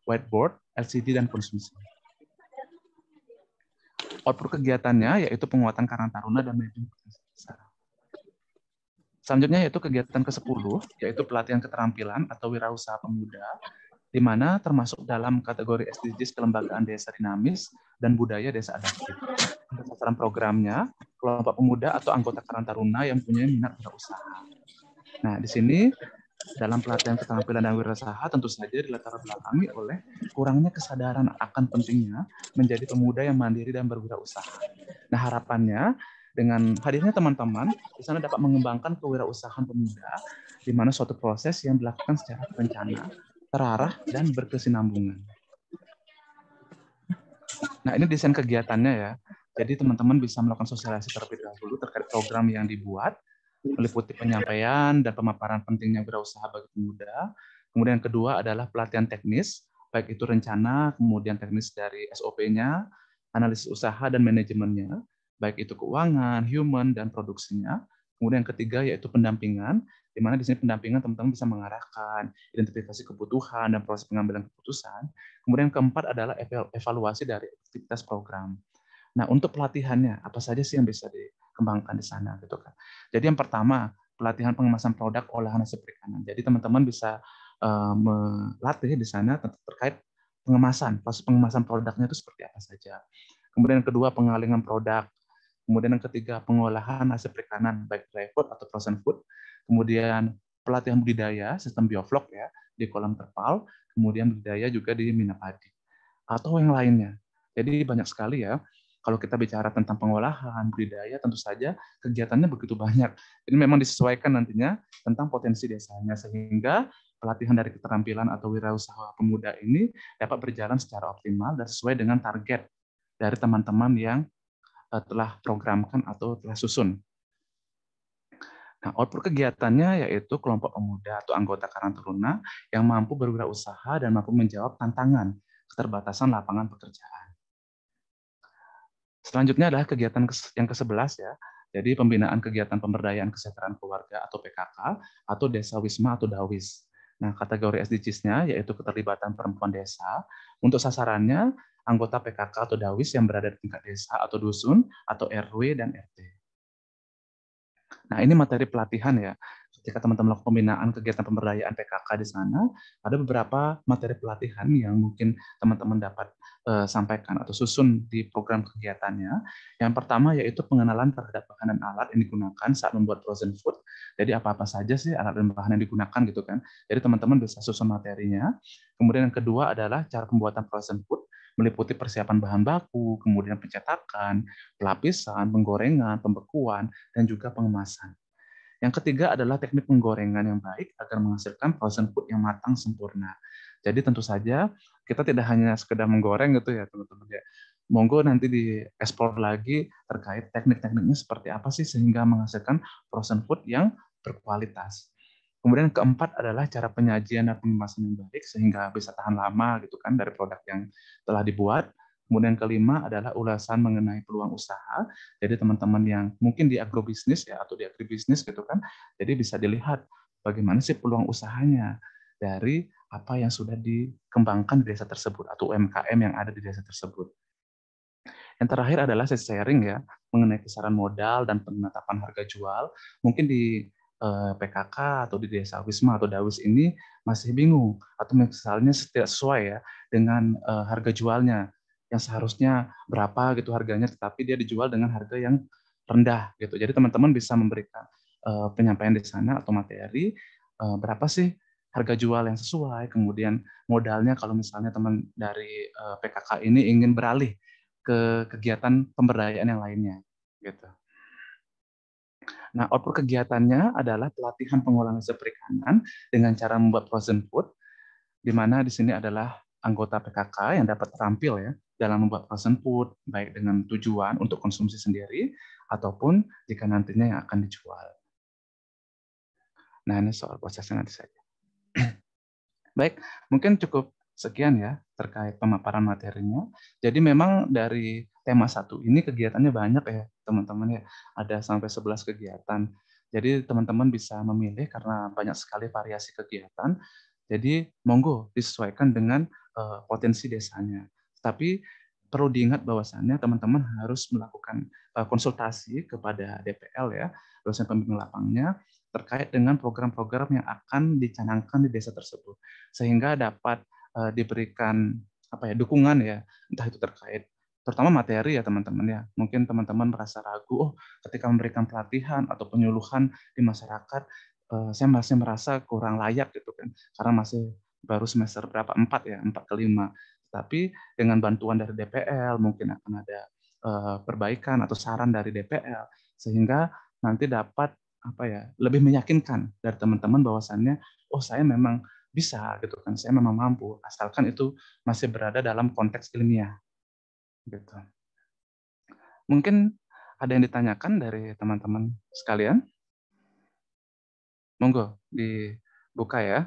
whiteboard, LCD, dan konsumsi. Output kegiatannya yaitu penguatan Karang Taruna dan manajemen potensi besar. Selanjutnya yaitu kegiatan ke-10, yaitu pelatihan keterampilan atau wirausaha pemuda, di mana termasuk dalam kategori SDGs kelembagaan desa dinamis dan budaya desa adaptif. Untuk sasaran programnya, kelompok pemuda atau anggota Karang Taruna yang punya minat wirausaha. Nah, di sini dalam pelatihan keterampilan dan wirausaha tentu saja dilatar belakangi oleh kurangnya kesadaran akan pentingnya menjadi pemuda yang mandiri dan berwirausaha. Nah, harapannya dengan hadirnya teman-teman di sana dapat mengembangkan kewirausahaan pemuda, di mana suatu proses yang dilakukan secara terencana, terarah, dan berkesinambungan. Nah, ini desain kegiatannya ya. Jadi teman-teman bisa melakukan sosialisasi terlebih dahulu terkait program yang dibuat, meliputi penyampaian dan pemaparan pentingnya wirausaha bagi pemuda. Kemudian yang kedua adalah pelatihan teknis, baik itu rencana, kemudian teknis dari SOP-nya, analisis usaha dan manajemennya, baik itu keuangan, human, dan produksinya. Kemudian yang ketiga yaitu pendampingan, di mana di sini pendampingan teman-teman bisa mengarahkan, identifikasi kebutuhan, dan proses pengambilan keputusan. Kemudian keempat adalah evaluasi dari aktivitas program. Nah, untuk pelatihannya, apa saja sih yang bisa dikembangkan di sana gitu kan. Jadi yang pertama, pelatihan pengemasan produk olahan hasil perikanan. Jadi teman-teman bisa melatih di sana terkait pengemasan, proses pengemasan produknya itu seperti apa saja. Kemudian yang kedua, pengalingan produk. Kemudian yang ketiga, pengolahan hasil perikanan, baik dry food atau frozen food. Kemudian pelatihan budidaya, sistem bioflok ya, di kolam terpal. Kemudian budidaya juga di Minapadi. Atau yang lainnya. Jadi banyak sekali ya. Kalau kita bicara tentang pengolahan, budidaya, tentu saja kegiatannya begitu banyak. Ini memang disesuaikan nantinya tentang potensi desanya, sehingga pelatihan dari keterampilan atau wirausaha pemuda ini dapat berjalan secara optimal dan sesuai dengan target dari teman-teman yang telah programkan atau telah susun. Nah, output kegiatannya yaitu kelompok pemuda atau anggota Karang Taruna yang mampu berwirausaha dan mampu menjawab tantangan keterbatasan lapangan pekerjaan. Selanjutnya adalah kegiatan yang ke-11 ya. Jadi pembinaan kegiatan pemberdayaan kesejahteraan keluarga atau PKK atau Desa Wisma atau Dawis. Nah, kategori SDGs-nya yaitu keterlibatan perempuan desa. Untuk sasarannya anggota PKK atau Dawis yang berada di tingkat desa atau dusun atau RW dan RT. Nah, ini materi pelatihan ya. Ketika teman-teman melakukan pembinaan kegiatan pemberdayaan PKK di sana, ada beberapa materi pelatihan yang mungkin teman-teman dapat sampaikan atau susun di program kegiatannya. Yang pertama yaitu pengenalan terhadap bahan dan alat yang digunakan saat membuat frozen food. Jadi apa-apa saja sih alat dan bahan yang digunakan gitu kan. Jadi teman-teman bisa susun materinya. Kemudian yang kedua adalah cara pembuatan frozen food, meliputi persiapan bahan baku, kemudian pencetakan, pelapisan, penggorengan, pembekuan, dan juga pengemasan. Yang ketiga adalah teknik penggorengan yang baik agar menghasilkan frozen food yang matang sempurna. Jadi tentu saja kita tidak hanya sekedar menggoreng gitu ya teman-teman ya. Monggo nanti dieksplor lagi terkait teknik-tekniknya seperti apa sih sehingga menghasilkan frozen food yang berkualitas. Kemudian keempat adalah cara penyajian dan pengemasan yang baik sehingga bisa tahan lama gitu kan dari produk yang telah dibuat. Kemudian kelima adalah ulasan mengenai peluang usaha. Jadi teman-teman yang mungkin di agrobisnis ya atau di agribisnis gitu kan, jadi bisa dilihat bagaimana sih peluang usahanya dari apa yang sudah dikembangkan di desa tersebut atau UMKM yang ada di desa tersebut. Yang terakhir adalah sharing ya mengenai kisaran modal dan penetapan harga jual. Mungkin di PKK atau di desa Wisma atau Dawis ini masih bingung atau misalnya tidak sesuai ya dengan harga jualnya yang seharusnya berapa gitu harganya, tetapi dia dijual dengan harga yang rendah gitu. Jadi teman-teman bisa memberikan penyampaian di sana atau materi berapa sih harga jual yang sesuai, kemudian modalnya kalau misalnya teman dari PKK ini ingin beralih ke kegiatan pemberdayaan yang lainnya gitu. Nah, output kegiatannya adalah pelatihan pengolahan hasil perikanan dengan cara membuat frozen food, di mana di sini adalah anggota PKK yang dapat terampil ya dalam membuat frozen food, baik dengan tujuan untuk konsumsi sendiri ataupun jika nantinya yang akan dijual. Nah, ini soal prosesnya nanti saja. Baik, mungkin cukup sekian ya terkait pemaparan materinya. Jadi memang dari tema 1 ini kegiatannya banyak ya teman-teman ya. Ada sampai 11 kegiatan. Jadi teman-teman bisa memilih karena banyak sekali variasi kegiatan. Jadi monggo disesuaikan dengan potensi desanya. Tapi perlu diingat bahwasannya teman-teman harus melakukan konsultasi kepada DPL ya, dosen pembimbing lapangnya, terkait dengan program-program yang akan dicanangkan di desa tersebut, sehingga dapat diberikan apa ya, dukungan ya, entah itu terkait terutama materi ya teman-teman ya. Mungkin teman-teman merasa ragu, oh ketika memberikan pelatihan atau penyuluhan di masyarakat, saya masih merasa kurang layak gitu kan, karena masih baru semester berapa, 4 ya, 4 ke 5. Tapi dengan bantuan dari DPL mungkin akan ada perbaikan atau saran dari DPL, sehingga nanti dapat apa ya, lebih meyakinkan dari teman-teman bahwasannya, oh saya memang bisa gitu kan, saya memang mampu, asalkan itu masih berada dalam konteks ilmiah gitu. Mungkin ada yang ditanyakan dari teman-teman sekalian? Monggo dibuka ya.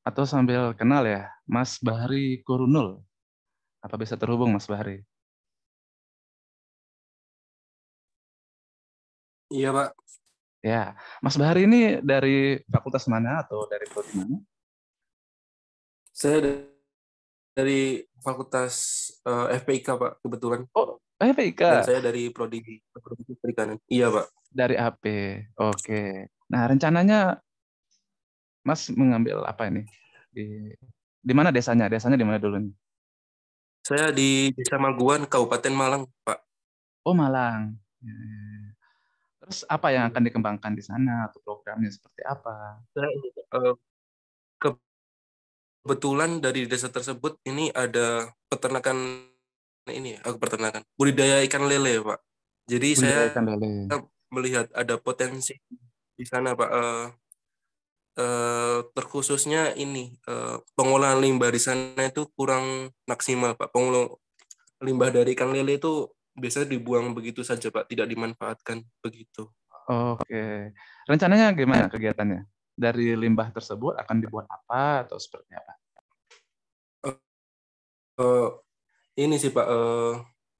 Atau sambil kenal ya, Mas Bahri Kurunul. Apa bisa terhubung Mas Bahri? Iya, Pak. Ya, Mas Bahri ini dari fakultas mana atau dari prodi mana? Saya dari Fakultas FPIK, Pak, kebetulan. Oh, Dan PIK saya dari Prodi Perikanan. Iya, Pak. dari AP. Oke. Nah, rencananya Mas mengambil apa ini? Di mana desanya? Desanya di mana dulu nih? Saya di Desa Maguan, Kabupaten Malang, Pak. Oh, Malang. Ya, ya, ya. Terus apa yang akan dikembangkan di sana atau programnya seperti apa? Saya ini, kebetulan dari desa tersebut ini ada peternakan ini, peternakan budidaya ikan lele, Pak. Jadi Budidaya saya ikan lele. melihat ada potensi di sana, Pak. Terkhususnya ini pengolahan limbah di sana itu kurang maksimal, Pak. Pengolahan limbah dari ikan lele itu biasanya dibuang begitu saja, Pak, tidak dimanfaatkan begitu. Oke. Rencananya gimana kegiatannya? Dari limbah tersebut akan dibuat apa atau seperti apa? Eh, eh, ini sih, Pak,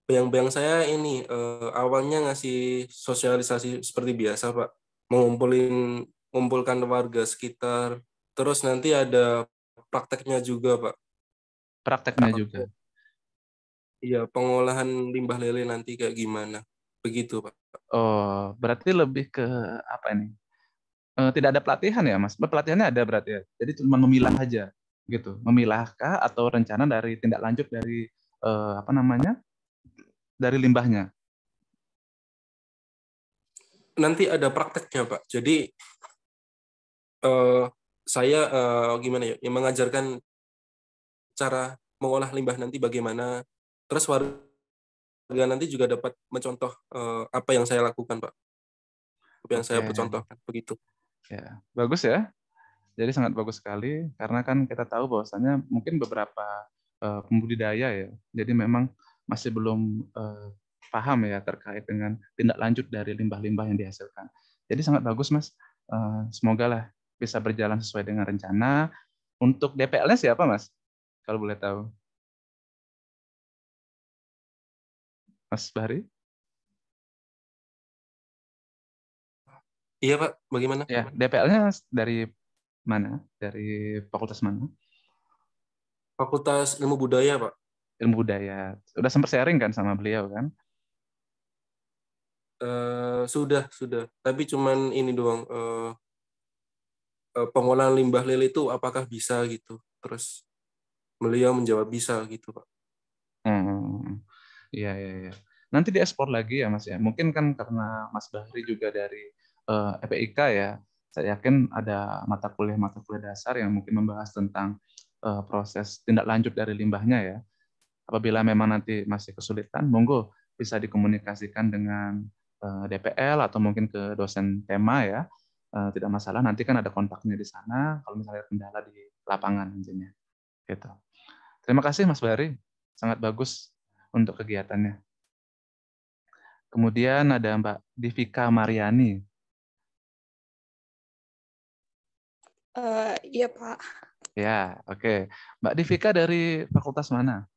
bayang-bayang saya ini awalnya ngasih sosialisasi seperti biasa, Pak, mengumpulkan warga sekitar, terus nanti ada prakteknya juga, Pak. Prakteknya juga. Iya, pengolahan limbah lele nanti kayak gimana, begitu, Pak. Oh, berarti lebih ke apa ini? Tidak ada pelatihan ya, Mas? Pelatihannya ada berarti ya. Jadi cuma memilah aja gitu. Memilahkah atau rencana dari tindak lanjut dari apa namanya? Dari limbahnya. Nanti ada prakteknya, Pak. Jadi eh, saya gimana ya, yang mengajarkan cara mengolah limbah nanti bagaimana. Terus warga nanti juga dapat mencontoh apa yang saya lakukan, Pak. Apa yang saya Oke. percontohkan, begitu. Ya, bagus ya. Jadi sangat bagus sekali karena kan kita tahu bahwasannya mungkin beberapa pembudidaya ya. Jadi memang masih belum paham ya terkait dengan tindak lanjut dari limbah-limbah yang dihasilkan. Jadi sangat bagus Mas. Semoga lah bisa berjalan sesuai dengan rencana. Untuk DPL-nya siapa Mas? Kalau boleh tahu, Mas Bahri? Iya, Pak. Bagaimana? Ya, DPL-nya dari mana? Dari fakultas mana? Fakultas Ilmu Budaya, Pak. Ilmu budaya. Udah sempat sharing kan sama beliau kan? Sudah. Tapi cuman ini doang. Pengolahan limbah lele itu apakah bisa gitu? Terus beliau menjawab bisa gitu, Pak. Hmm. Iya, iya, iya. Nanti diekspor lagi ya, Mas ya. Mungkin kan karena Mas Bahri juga dari FPIK ya. Saya yakin ada mata kuliah dasar yang mungkin membahas tentang proses tindak lanjut dari limbahnya ya. Apabila memang nanti masih kesulitan, monggo bisa dikomunikasikan dengan DPL atau mungkin ke dosen tema ya. Tidak masalah, nanti kan ada kontaknya di sana kalau misalnya ada kendala di lapangan nantinya. Gitu. Terima kasih Mas Bahri, sangat bagus untuk kegiatannya. Kemudian ada Mbak Divika Mariani. Iya, Pak. Ya, oke. Mbak Divika dari fakultas mana?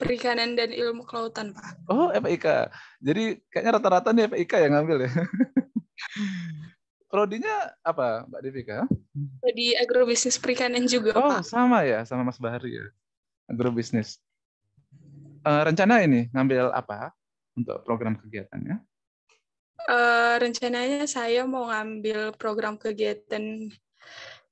Perikanan dan Ilmu Kelautan, Pak. Oh, FIK. Jadi kayaknya rata-rata nih FIK yang ngambil ya. Prodinya apa, Mbak Devika? Di agrobisnis perikanan juga, Oh, Pak. sama ya, sama Mas Bahari ya. Agrobisnis. Rencana ini ngambil apa untuk program kegiatannya? Rencananya saya mau ngambil program kegiatan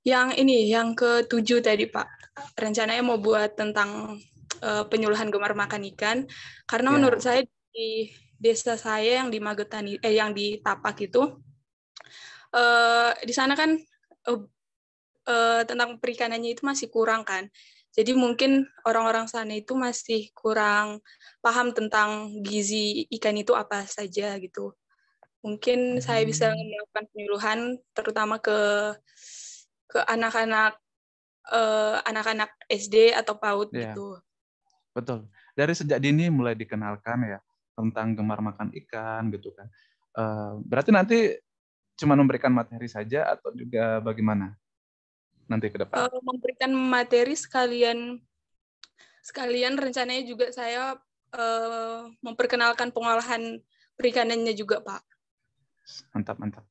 yang ini, yang ke-7 tadi, Pak. Rencananya mau buat tentang penyuluhan gemar makan ikan, karena menurut saya di desa saya yang di Magetan, yang di Tapak itu, di sana kan tentang perikanannya itu masih kurang kan. Jadi mungkin orang-orang sana itu masih kurang paham tentang gizi ikan itu apa saja gitu. Mungkin saya bisa melakukan penyuluhan terutama ke anak-anak anak-anak SD atau PAUD gitu. Betul. Dari sejak dini mulai dikenalkan ya tentang gemar makan ikan gitu kan. Berarti nanti cuma memberikan materi saja atau juga bagaimana nanti ke depan? Memberikan materi sekalian rencananya juga saya memperkenalkan pengolahan perikanannya juga, Pak. Mantap, mantap.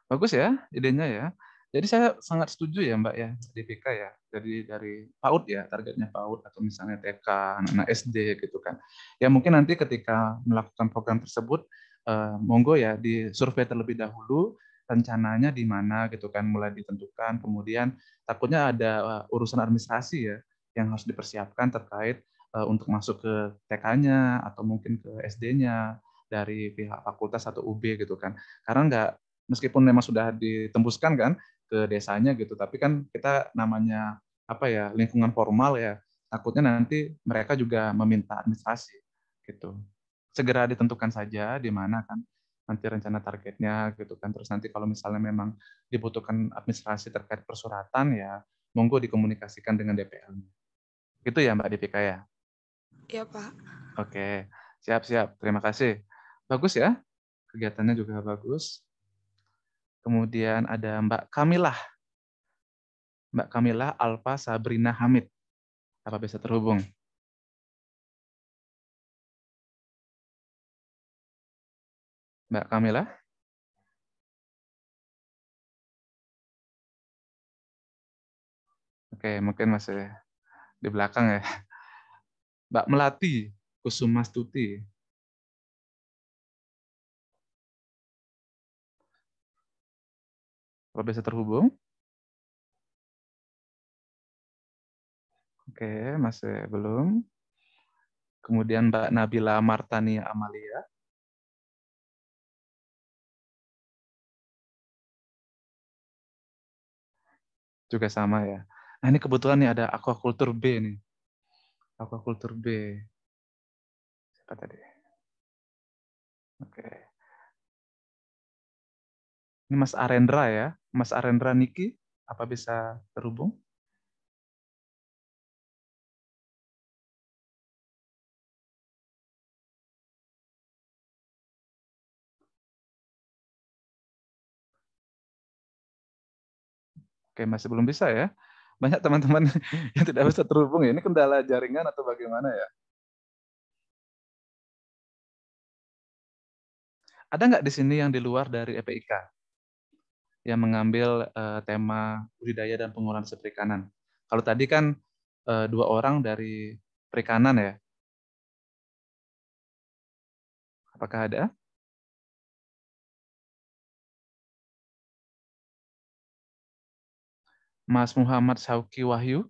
Bagus ya idenya ya. Jadi saya sangat setuju ya Mbak ya, DPK ya. Jadi dari PAUD ya, targetnya PAUD atau misalnya TK, anak-anak SD gitu kan. Ya mungkin nanti ketika melakukan program tersebut, monggo ya disurvei terlebih dahulu, rencananya di mana gitu kan, mulai ditentukan. Kemudian takutnya ada urusan administrasi ya, yang harus dipersiapkan terkait untuk masuk ke TK-nya atau mungkin ke SD-nya dari pihak fakultas atau UB gitu kan. Karena nggak, meskipun memang sudah ditembuskan kan ke desanya gitu, tapi kan kita namanya apa ya, lingkungan formal ya, takutnya nanti mereka juga meminta administrasi gitu. Segera ditentukan saja di mana kan nanti rencana targetnya gitu kan. Terus nanti kalau misalnya memang dibutuhkan administrasi terkait persuratan ya monggo dikomunikasikan dengan DPL. Gitu ya Mbak Devika ya? Iya, Pak. Oke, siap-siap. Terima kasih. Bagus ya, kegiatannya juga bagus. Kemudian ada Mbak Kamilah. Mbak Kamilah Alfa Sabrina Hamid. Apa bisa terhubung? Mbak Kamilah? Oke, mungkin masih di belakang ya. Mbak Melati Kusumastuti. Apa bisa terhubung? Oke, masih belum. Kemudian Mbak Nabila Martania Amalia. Juga sama ya. Nah ini kebetulan nih ada aquaculture B nih. Aquaculture B. Siapa tadi? Oke. Ini Mas Arendra ya. Mas Arendra Niki. Apa bisa terhubung? Oke, masih belum bisa ya. Banyak teman-teman yang tidak bisa terhubung ya. Ini kendala jaringan atau bagaimana ya? Ada nggak di sini yang di luar dari EPIK yang mengambil tema budidaya dan pengolahan perikanan? Kalau tadi kan 2 orang dari perikanan ya. Apakah ada? Mas Muhammad Sauki Wahyu,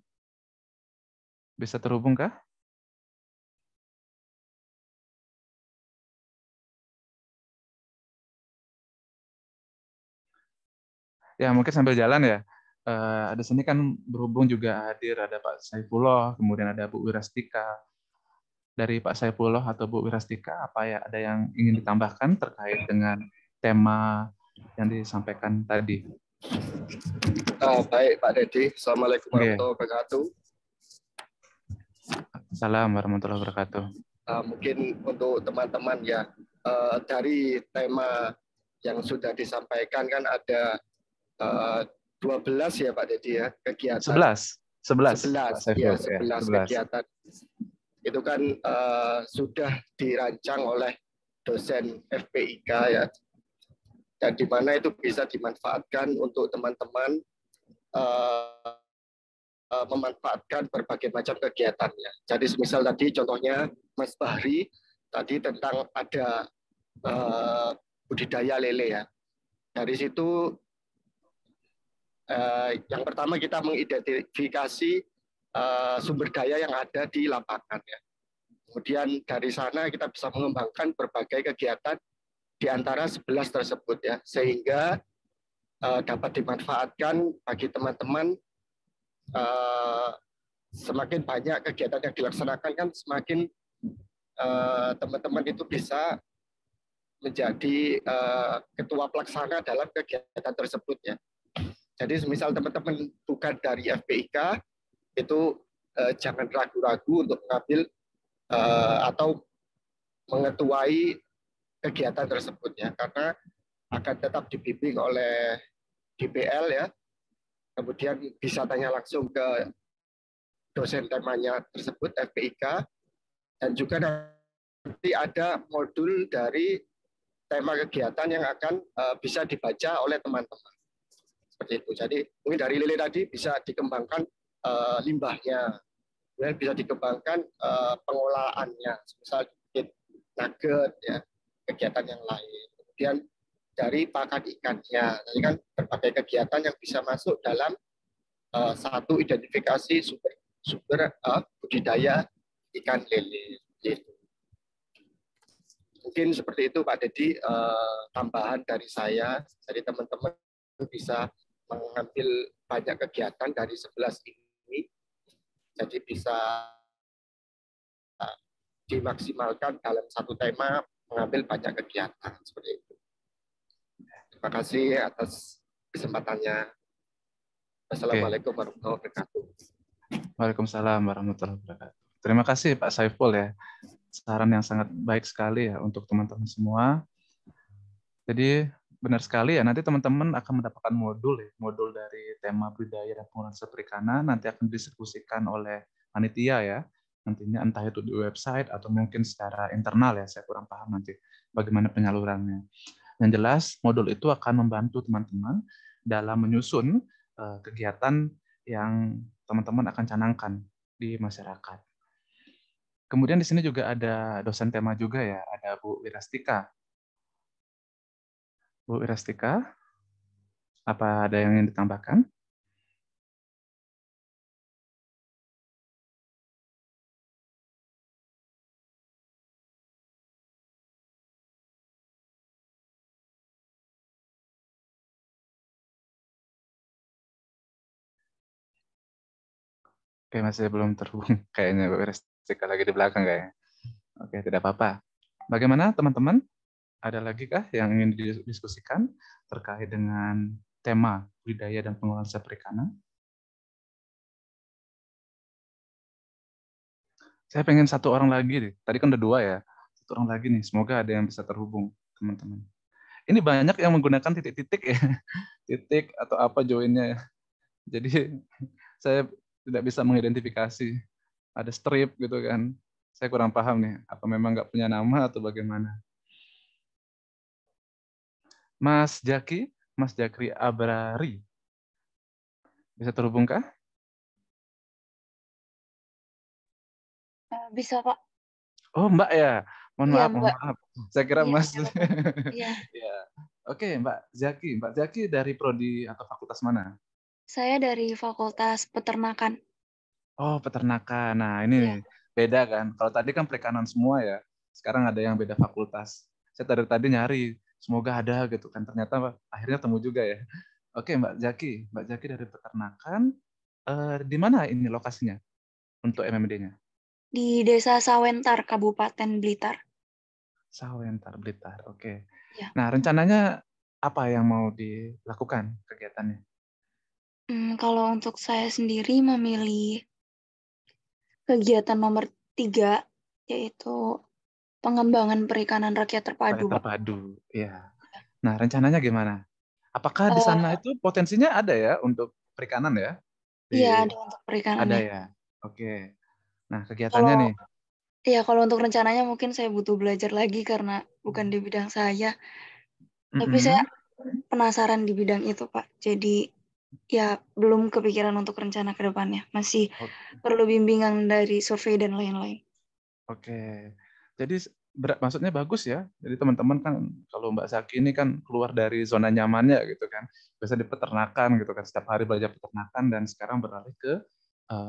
bisa terhubung kah? Ya, mungkin sambil jalan ya. Di sini kan berhubung juga hadir ada Pak Saifullah, kemudian ada Bu Wirastika. Dari Pak Saifullah atau Bu Wirastika, apa ya ada yang ingin ditambahkan terkait dengan tema yang disampaikan tadi? Baik Pak Dedi, Assalamualaikum warahmatullahi wabarakatuh. Assalamualaikum warahmatullahi wabarakatuh. Mungkin untuk teman-teman ya, dari tema yang sudah disampaikan kan ada 12 ya Pak Dedi ya kegiatan. 11 ya, 11 kegiatan. itu kan sudah dirancang oleh dosen FPIK ya, dan di mana itu bisa dimanfaatkan untuk teman-teman memanfaatkan berbagai macam kegiatannya. Jadi semisal tadi contohnya Mas Bahri tadi tentang ada budidaya lele ya. Dari situ yang pertama kita mengidentifikasi sumber daya yang ada di lapangan ya. Kemudian dari sana kita bisa mengembangkan berbagai kegiatan di antara 11 tersebut ya, sehingga dapat dimanfaatkan bagi teman-teman. Semakin banyak kegiatan yang dilaksanakan kan semakin teman-teman itu bisa menjadi ketua pelaksana dalam kegiatan tersebut ya. Jadi misal teman-teman bukan dari FPIK itu jangan ragu-ragu untuk mengambil atau mengetuai kegiatan tersebut ya, karena akan tetap dibimbing oleh DPL ya. Kemudian bisa tanya langsung ke dosen temanya tersebut FPIK, dan juga nanti ada modul dari tema kegiatan yang akan bisa dibaca oleh teman-teman. Seperti itu. Jadi mungkin dari lele tadi bisa dikembangkan limbahnya, kemudian bisa dikembangkan pengolahannya, misal nugget ya, kegiatan yang lain. Kemudian dari pakan ikannya, jadi kan berbagai kegiatan yang bisa masuk dalam satu identifikasi sumber budidaya ikan lele. Gitu. Mungkin seperti itu Pak Dedi, tambahan dari saya. Jadi teman-teman bisa mengambil banyak kegiatan dari 11 ini, jadi bisa dimaksimalkan dalam satu tema, mengambil banyak kegiatan seperti itu. Terima kasih atas kesempatannya. Assalamualaikum warahmatullahi wabarakatuh. Waalaikumsalam warahmatullahi wabarakatuh. Terima kasih Pak Saiful ya. Saran yang sangat baik sekali ya untuk teman-teman semua. Jadi benar sekali ya, nanti teman-teman akan mendapatkan modul dari tema budidaya dan pengelolaan perikanan, nanti akan didiskusikan oleh panitia ya, nantinya entah itu di website atau mungkin secara internal ya, saya kurang paham nanti bagaimana penyalurannya. Yang jelas modul itu akan membantu teman-teman dalam menyusun kegiatan yang teman-teman akan canangkan di masyarakat. Kemudian di sini juga ada dosen tema juga ya, ada Bu Wirastika. Bu Wirastika, apa ada yang ingin ditambahkan? Oke, masih belum terhubung. Kayaknya Bu Wirastika lagi di belakang kayaknya. Oke, tidak apa-apa. Bagaimana teman-teman? Ada lagi kah yang ingin didiskusikan terkait dengan tema budidaya dan pengelolaan perikanan? Saya pengen satu orang lagi nih. Tadi kan udah 2 ya. Satu orang lagi nih. Semoga ada yang bisa terhubung, teman-teman. Ini banyak yang menggunakan titik-titik ya. Titik atau apa joinnya. Jadi saya tidak bisa mengidentifikasi. Ada strip gitu kan. Saya kurang paham nih. Apa memang nggak punya nama atau bagaimana. Mas Jakri Abrari. Bisa terhubungkah? Bisa, Pak. Oh, Mbak ya. Mohon Iya, maaf, Mbak. mohon maaf. Saya kira Iya, Mas. Iya. Ya. Oke, Mbak Zaki. Mbak Zaki dari prodi atau fakultas mana? Saya dari Fakultas Peternakan. Oh, peternakan. Nah, ini Iya. beda kan. Kalau tadi kan perikanan semua ya. Sekarang ada yang beda fakultas. Saya dari tadi nyari, semoga ada gitu kan. Ternyata akhirnya temu juga ya. Oke, Mbak Zaki. Mbak Zaki dari peternakan. Di mana ini lokasinya untuk MMD-nya? Di Desa Sawentar, Kabupaten Blitar. Sawentar, Blitar. Oke. Ya. Nah, rencananya apa yang mau dilakukan kegiatannya? Kalau untuk saya sendiri memilih kegiatan nomor 3, yaitu pengembangan perikanan rakyat terpadu. Rakyat terpadu, ya. Nah, rencananya gimana? Apakah di sana itu potensinya ada ya untuk perikanan ya? Iya, ada untuk perikanan. Ada ya. Oke. Nah, kegiatannya nih. Ya kalau untuk rencananya mungkin saya butuh belajar lagi karena bukan di bidang saya. Tapi saya penasaran di bidang itu, Pak. Jadi ya belum kepikiran untuk rencana ke depannya. Masih perlu bimbingan dari survei dan lain-lain. Oke. Jadi maksudnya bagus ya. Jadi teman-teman kan kalau Mbak Zaki ini kan keluar dari zona nyamannya gitu kan. Biasa di peternakan gitu kan. Setiap hari belajar peternakan dan sekarang beralih ke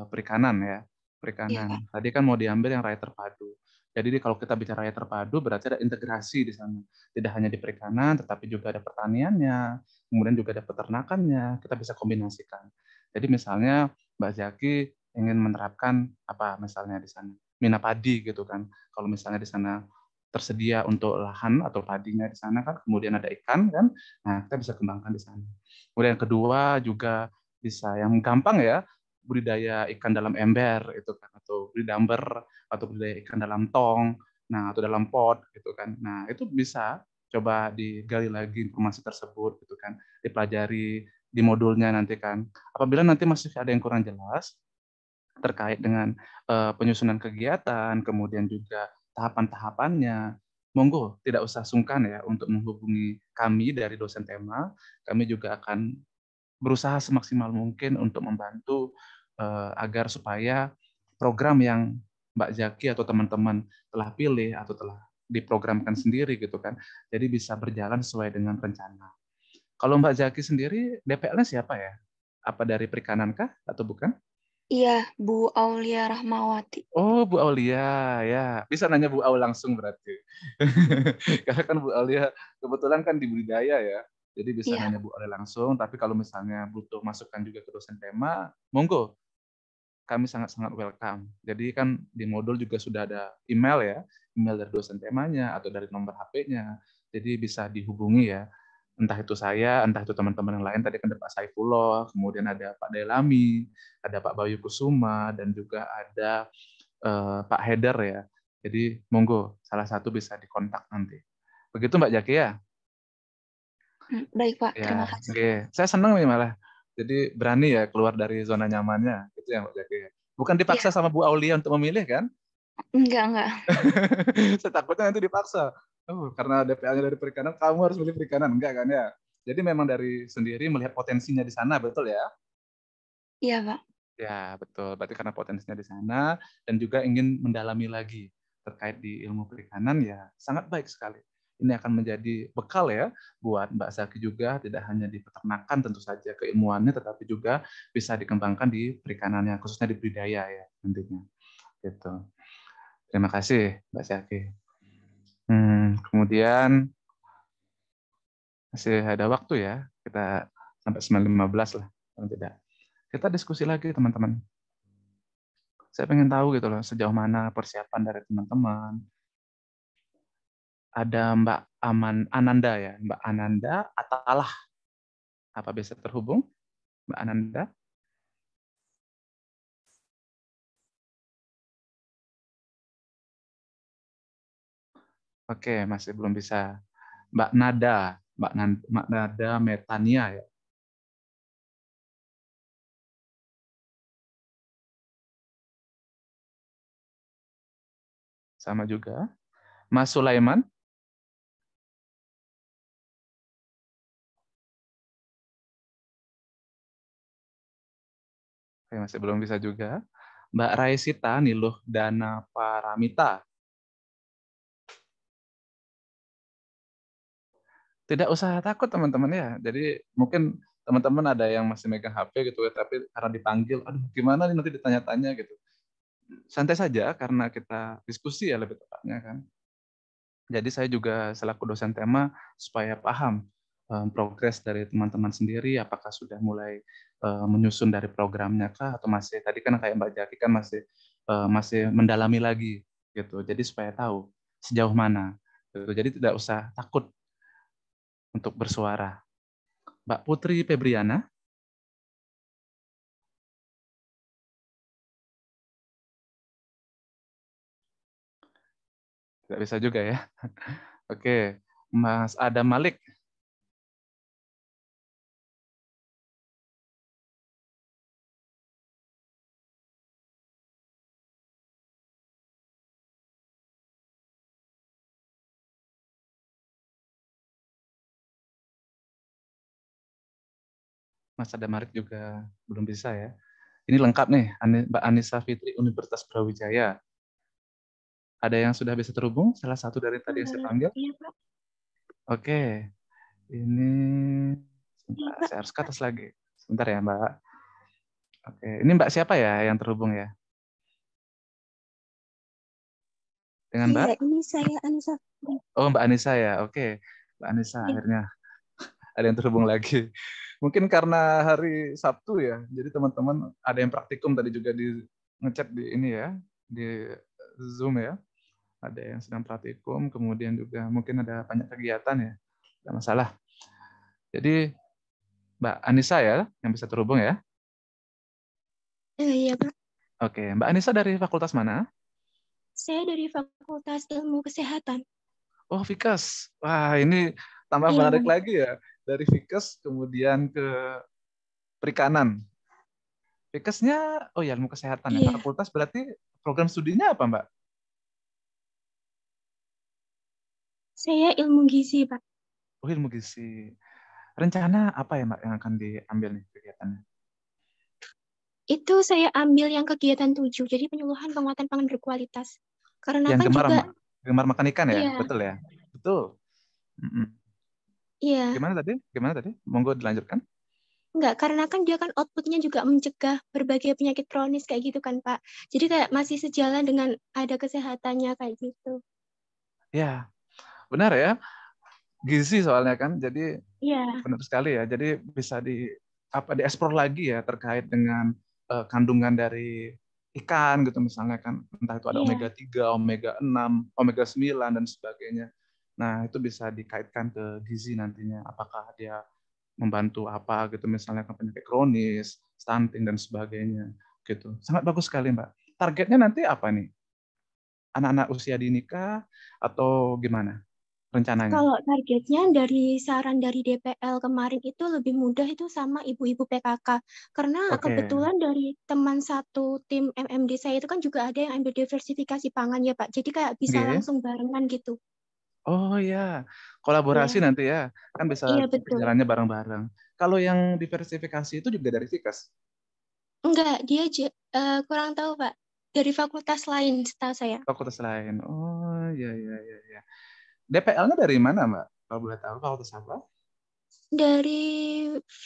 perikanan ya. Iya, Pak. Perikanan. Tadi kan mau diambil yang raya terpadu. Jadi kalau kita bicara raya terpadu berarti ada integrasi di sana. Tidak hanya di perikanan tetapi juga ada pertaniannya, kemudian juga ada peternakannya. Kita bisa kombinasikan. Jadi misalnya Mbak Zaki ingin menerapkan apa misalnya di sana? Mina padi gitu kan. Kalau misalnya di sana tersedia untuk lahan atau padinya di sana kan, kemudian ada ikan kan, nah kita bisa kembangkan di sana. Kemudian yang kedua juga bisa yang gampang ya, budidaya ikan dalam ember itu kan, atau budidamber atau budidaya ikan dalam tong, nah atau dalam pot gitu kan. Nah itu bisa coba digali lagi informasi tersebut gitu kan, dipelajari di modulnya nanti kan. Apabila nanti masih ada yang kurang jelas, terkait dengan penyusunan kegiatan, kemudian juga tahapan-tahapannya. Monggo, tidak usah sungkan ya untuk menghubungi kami dari dosen tema. Kami juga akan berusaha semaksimal mungkin untuk membantu agar supaya program yang Mbak Zaki atau teman-teman telah pilih atau telah diprogramkan sendiri gitu kan, jadi bisa berjalan sesuai dengan rencana. Kalau Mbak Zaki sendiri, DPL-nya siapa ya? Apa dari perikanan kah atau bukan? Iya, Bu Aulia Rahmawati. Oh, Bu Aulia, ya. Bisa nanya Bu Aul langsung berarti. Karena kan Bu Aulia kebetulan kan di budidaya ya. Jadi bisa Iya, nanya Bu Aulia langsung, tapi kalau misalnya butuh masukan juga ke dosen tema, monggo. Kami sangat-sangat welcome. Jadi kan di modul juga sudah ada email ya, email dari dosen temanya atau dari nomor HP-nya. Jadi bisa dihubungi ya. Entah itu saya, entah itu teman-teman yang lain. Tadi kan ada Pak Saifullah, kemudian ada Pak Dailami, ada Pak Bayu Kusuma, dan juga ada Pak Heder ya. Jadi monggo salah satu bisa dikontak nanti. Begitu Mbak Jaki ya? baik Pak. Terima Ya, kasih. oke. Saya senang nih malah. Jadi berani ya keluar dari zona nyamannya. Itu ya Mbak Jaki ya. Bukan Iya, dipaksa sama Bu Aulia untuk memilih kan? enggak. Saya takutnya nanti dipaksa. Oh, karena DPA-nya dari perikanan, kamu harus milih perikanan. Enggak kan ya? Jadi memang dari sendiri melihat potensinya di sana, betul ya? Iya, Pak. Ya, betul. Berarti karena potensinya di sana dan juga ingin mendalami lagi terkait di ilmu perikanan, ya sangat baik sekali. Ini akan menjadi bekal ya buat Mbak Zaki juga, tidak hanya di peternakan tentu saja keilmuannya, tetapi juga bisa dikembangkan di perikanannya, khususnya di budidaya ya nantinya. Gitu. Terima kasih Mbak Zaki. Kemudian masih ada waktu ya, kita sampai 9.15 lah, kalau tidak. Kita diskusi lagi teman-teman. Saya pengen tahu gitu loh, sejauh mana persiapan dari teman-teman. Ada Mbak Ananda ya, Mbak Ananda Atalah. Apa bisa terhubung, Mbak Ananda? Oke, masih belum bisa. Mbak Nada Metania ya. Sama juga. Mas Sulaiman. Oke, masih belum bisa juga. Mbak Raisita Niluh Dana Paramita. Tidak usah takut teman-teman ya. Jadi mungkin teman-teman ada yang masih megang HP gitu ya, tapi karena dipanggil, aduh gimana nih nanti ditanya-tanya gitu. Santai saja karena kita diskusi ya lebih tepatnya kan. Jadi saya juga selaku dosen tema supaya paham progres dari teman-teman sendiri, apakah sudah mulai menyusun dari programnya kah atau masih tadi kan kayak Mbak Jaki kan masih mendalami lagi gitu. Jadi supaya tahu sejauh mana. Gitu. Jadi tidak usah takut untuk bersuara. Mbak Putri Febriana, tidak bisa juga ya. Oke, Mas Adam Malik, Mas Adamarik juga belum bisa ya. Ini lengkap nih, Mbak Anissa Fitri Universitas Brawijaya. Ada yang sudah bisa terhubung? Salah satu dari tadi yang saya panggil? Iya, Pak. Oke, ini Iya, sebentar, Pak. saya harus ke atas lagi. Sebentar ya, Mbak. Oke, ini Mbak siapa ya yang terhubung ya? Dengan Mbak? Iya, ini saya Anissa. Oh, Mbak Anissa ya. Oke, Mbak Anissa Iya. akhirnya ada yang terhubung lagi. Mungkin karena hari Sabtu ya, jadi teman-teman ada yang praktikum tadi juga di ngechat di ini ya, di Zoom ya. Ada yang sedang praktikum, kemudian juga mungkin ada banyak kegiatan ya, tidak masalah. Jadi Mbak Anissa ya yang bisa terhubung ya. Iya, Pak. Oke, Mbak Anissa dari fakultas mana? Saya dari Fakultas Ilmu Kesehatan. Oh, Fikes. Wah, ini tambah Iya. menarik lagi ya. Dari Fikes kemudian ke perikanan. Fikesnya, oh ya, ilmu kesehatan ya. Iya. Fakultas berarti program studinya apa, Mbak? Saya ilmu gizi, Pak. Oh, ilmu gizi. Rencana apa ya, Mbak, yang akan diambil nih kegiatannya? Itu saya ambil yang kegiatan 7, jadi penyuluhan penguatan pangan berkualitas. Karena Yang kan juga, gemar makan ikan ya? iya, Betul ya? Betul. Mm-mm. iya. Gimana tadi? Monggo dilanjutkan. Enggak, karena kan dia kan outputnya juga mencegah berbagai penyakit kronis kayak gitu kan, Pak. Jadi kayak masih sejalan dengan ada kesehatannya kayak gitu. Ya, benar ya. Gizi soalnya kan, jadi Iya, benar sekali ya. Jadi bisa dieksplor lagi ya terkait dengan kandungan dari ikan gitu misalnya kan, entah itu ada iya, omega 3, omega 6, omega 9 dan sebagainya. Nah, itu bisa dikaitkan ke gizi nantinya. Apakah dia membantu apa gitu misalnya kan penyakit kronis, stunting dan sebagainya gitu. Sangat bagus sekali, Mbak. Targetnya nanti apa nih? Anak-anak usia dini kah atau gimana rencananya? kalau targetnya dari saran dari DPL kemarin itu lebih mudah itu sama ibu-ibu PKK. Karena Oke. kebetulan dari teman satu tim MMD saya itu kan juga ada yang ambil diversifikasi pangan ya, Pak. Jadi kayak bisa Oke. langsung barengan gitu. Oh ya, kolaborasi Iya, nanti ya, kan bisa iya betul. jalannya bareng-bareng. Kalau yang diversifikasi itu juga dari Fikas? Enggak, dia kurang tahu, Pak. Dari fakultas lain, setahu saya. Fakultas lain. Oh ya ya ya ya. DPL-nya dari mana, Mbak? Kalau boleh tahu, fakultas apa? Dari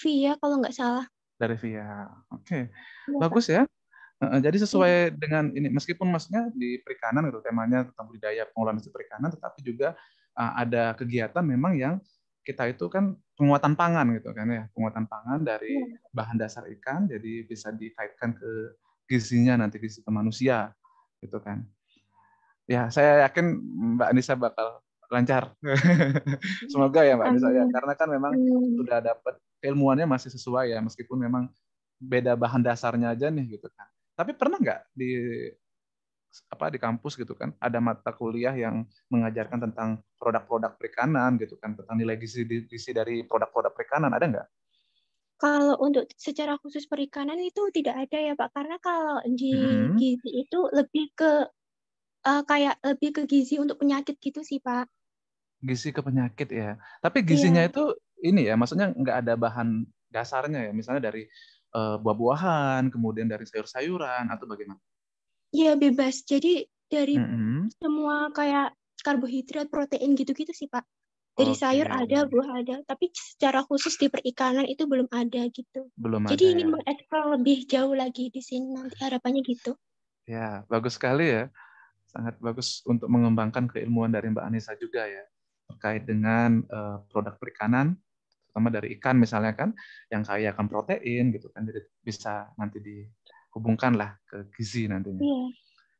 VIA kalau nggak salah. Dari VIA. Oke, Iya, Pak. bagus ya. Jadi Iya, sesuai dengan ini, meskipun maksudnya di perikanan gitu, temanya tentang budidaya pengolahan hasil perikanan, tetapi juga ada kegiatan memang yang kita itu kan penguatan pangan gitu kan ya, penguatan pangan dari iya. bahan dasar ikan, jadi bisa dikaitkan ke gizinya nanti gizi ke manusia gitu kan. Ya, saya yakin Mbak Anissa bakal lancar. Semoga ya Mbak Anissa ya, Amin. karena kan memang Amin. sudah dapat keilmuannya masih sesuai ya, meskipun memang beda bahan dasarnya aja nih gitu kan. Tapi pernah nggak di kampus gitu kan ada mata kuliah yang mengajarkan tentang produk-produk perikanan gitu kan, tentang nilai gizi dari produk-produk perikanan, ada nggak? Kalau untuk secara khusus perikanan itu tidak ada ya, Pak. Karena kalau di Mm-mm. gizi itu lebih ke kayak lebih ke gizi untuk penyakit gitu sih, Pak. Gizi ke penyakit ya. Tapi gizinya Iya, itu ini ya, maksudnya nggak ada bahan dasarnya ya, misalnya dari buah-buahan, kemudian dari sayur-sayuran atau bagaimana? iya bebas. Jadi dari Mm-mm. semua kayak karbohidrat, protein gitu-gitu sih, Pak. Dari Oke, sayur ada, buah ada. Tapi secara khusus di perikanan itu belum ada gitu. belum Jadi ada ingin ya. mengeksplor lebih jauh lagi di sini nanti harapannya gitu. Ya, bagus sekali ya. Sangat bagus untuk mengembangkan keilmuan dari Mbak Anissa juga ya terkait dengan produk perikanan, terutama dari ikan misalnya kan, yang kaya akan protein gitu kan, jadi bisa nanti dihubungkan lah ke gizi nantinya. Iya,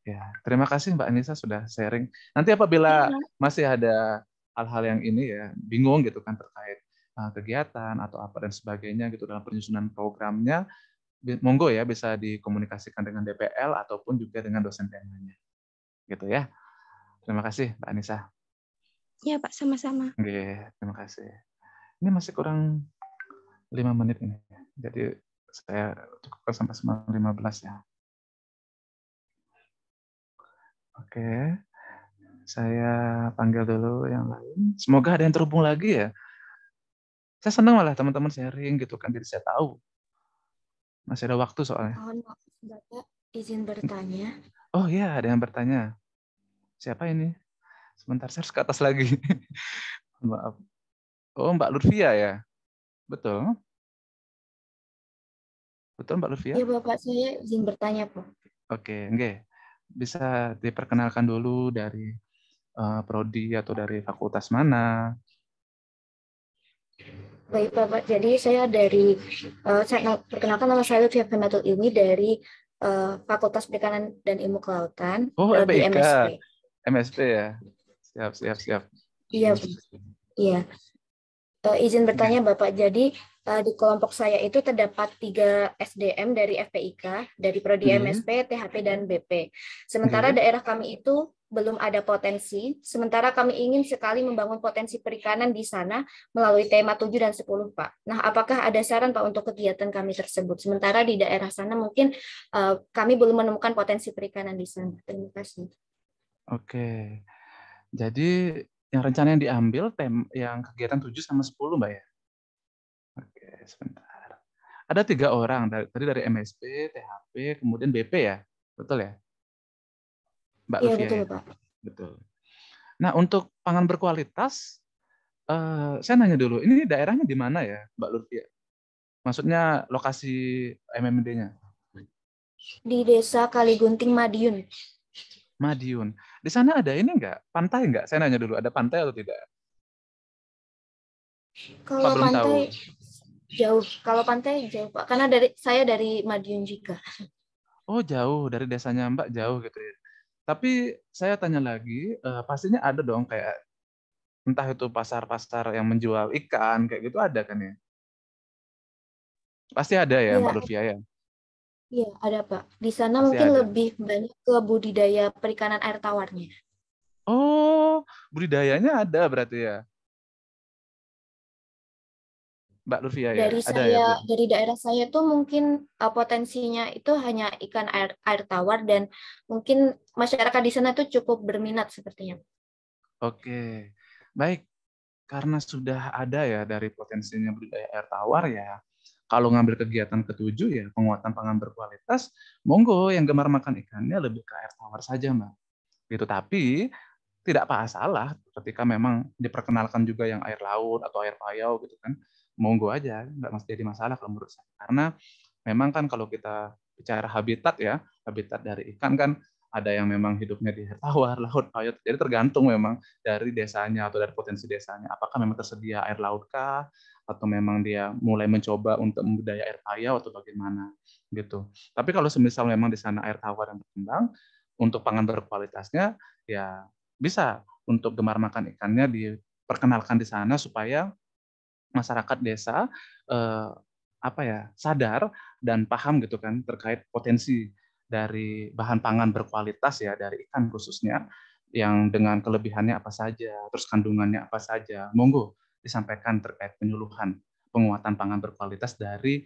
Ya, terima kasih Mbak Anissa sudah sharing. Nanti apabila iya. masih ada hal-hal yang ini ya bingung gitu kan terkait kegiatan atau apa dan sebagainya gitu dalam penyusunan programnya, monggo ya bisa dikomunikasikan dengan DPL ataupun juga dengan dosen temanya gitu ya. Terima kasih Mbak Anissa. Iya, Pak, sama-sama. Oke, terima kasih. Ini masih kurang 5 menit ini. Jadi saya cukupkan sampai 15 ya. Oke, saya panggil dulu yang lain. Semoga ada yang terhubung lagi ya. Saya senang malah teman-teman sharing gitu kan, jadi saya tahu. Masih ada waktu soalnya. Mohon maaf, Bapak, izin bertanya. Oh iya, ada yang bertanya. Siapa ini? Sebentar, saya harus ke atas lagi. Maaf. Oh, Mbak Lutfia ya? Betul? Betul Mbak Lutfia? Ya Bapak, saya izin bertanya, Pak. Oke, enggak. Bisa diperkenalkan dulu dari prodi atau dari fakultas mana? Baik Bapak, jadi saya perkenalkan nama saya Lutfia Fanatul Ilmi dari Fakultas Perikanan dan Ilmu Kelautan, Oh, Prodi FPIK. MSP. MSP ya? Siap. Iya, iya. Izin bertanya Bapak, jadi di kelompok saya itu terdapat 3 SDM dari FPIK, dari Prodi MSP, THP, dan BP. Sementara daerah kami itu belum ada potensi, sementara kami ingin sekali membangun potensi perikanan di sana melalui tema 7 dan 10, Pak. Nah, apakah ada saran Pak untuk kegiatan kami tersebut? Sementara di daerah sana mungkin kami belum menemukan potensi perikanan di sana. Terima kasih. Oke. Jadi yang rencana yang diambil yang kegiatan 7 sama 10 Mbak ya? Oke, sebentar. Ada 3 orang, tadi dari MSP, THP, kemudian BP ya? Betul ya? Mbak Iya, Lutfia betul ya? Pak. Betul. Nah, untuk pangan berkualitas, saya nanya dulu, ini daerahnya di mana ya, Mbak Lutfia? Maksudnya lokasi MMD-nya? Di Desa Kaligunting, Madiun. Madiun. Di sana ada ini enggak? Pantai enggak? Saya nanya dulu, ada pantai atau tidak? Kalau belum tahu? pantai jauh, kalau pantai jauh Pak, karena saya dari Madiun juga. Oh jauh, dari desanya Mbak jauh gitu ya. Tapi saya tanya lagi, pastinya ada dong kayak entah itu pasar-pasar yang menjual ikan kayak gitu ada kan ya? Pasti ada ya Mbak Iya, Lutfia ya? iya ada Pak. Di sana Pasti mungkin ada. lebih banyak ke budidaya perikanan air tawarnya. Oh, budidayanya ada berarti ya? Mbak Lutfia ya? Ada ya berarti? Dari daerah saya tuh mungkin potensinya itu hanya ikan air tawar dan mungkin masyarakat di sana tuh cukup berminat sepertinya. Oke, baik. Karena sudah ada ya dari potensinya budidaya air tawar ya, kalau ngambil kegiatan ketujuh ya penguatan pangan berkualitas, monggo yang gemar makan ikannya lebih ke air tawar saja Mbak. Gitu. Tapi tidak salah ketika memang diperkenalkan juga yang air laut atau air payau gitu kan, monggo aja, nggak mesti jadi masalah kalau menurut saya. Karena memang kan kalau kita bicara habitat ya, habitat dari ikan kan ada yang memang hidupnya di air tawar, laut, payau. Jadi tergantung memang dari desanya atau dari potensi desanya. Apakah memang tersedia air laut kah? Atau memang dia mulai mencoba untuk membudidaya air payau atau bagaimana gitu. Tapi kalau semisal memang di sana air tawar yang berkembang, untuk pangan berkualitasnya ya bisa untuk gemar makan ikannya diperkenalkan di sana supaya masyarakat desa sadar dan paham gitu kan terkait potensi dari bahan pangan berkualitas ya dari ikan khususnya yang dengan kelebihannya apa saja, terus kandungannya apa saja. Monggo disampaikan terkait penyuluhan penguatan pangan berkualitas dari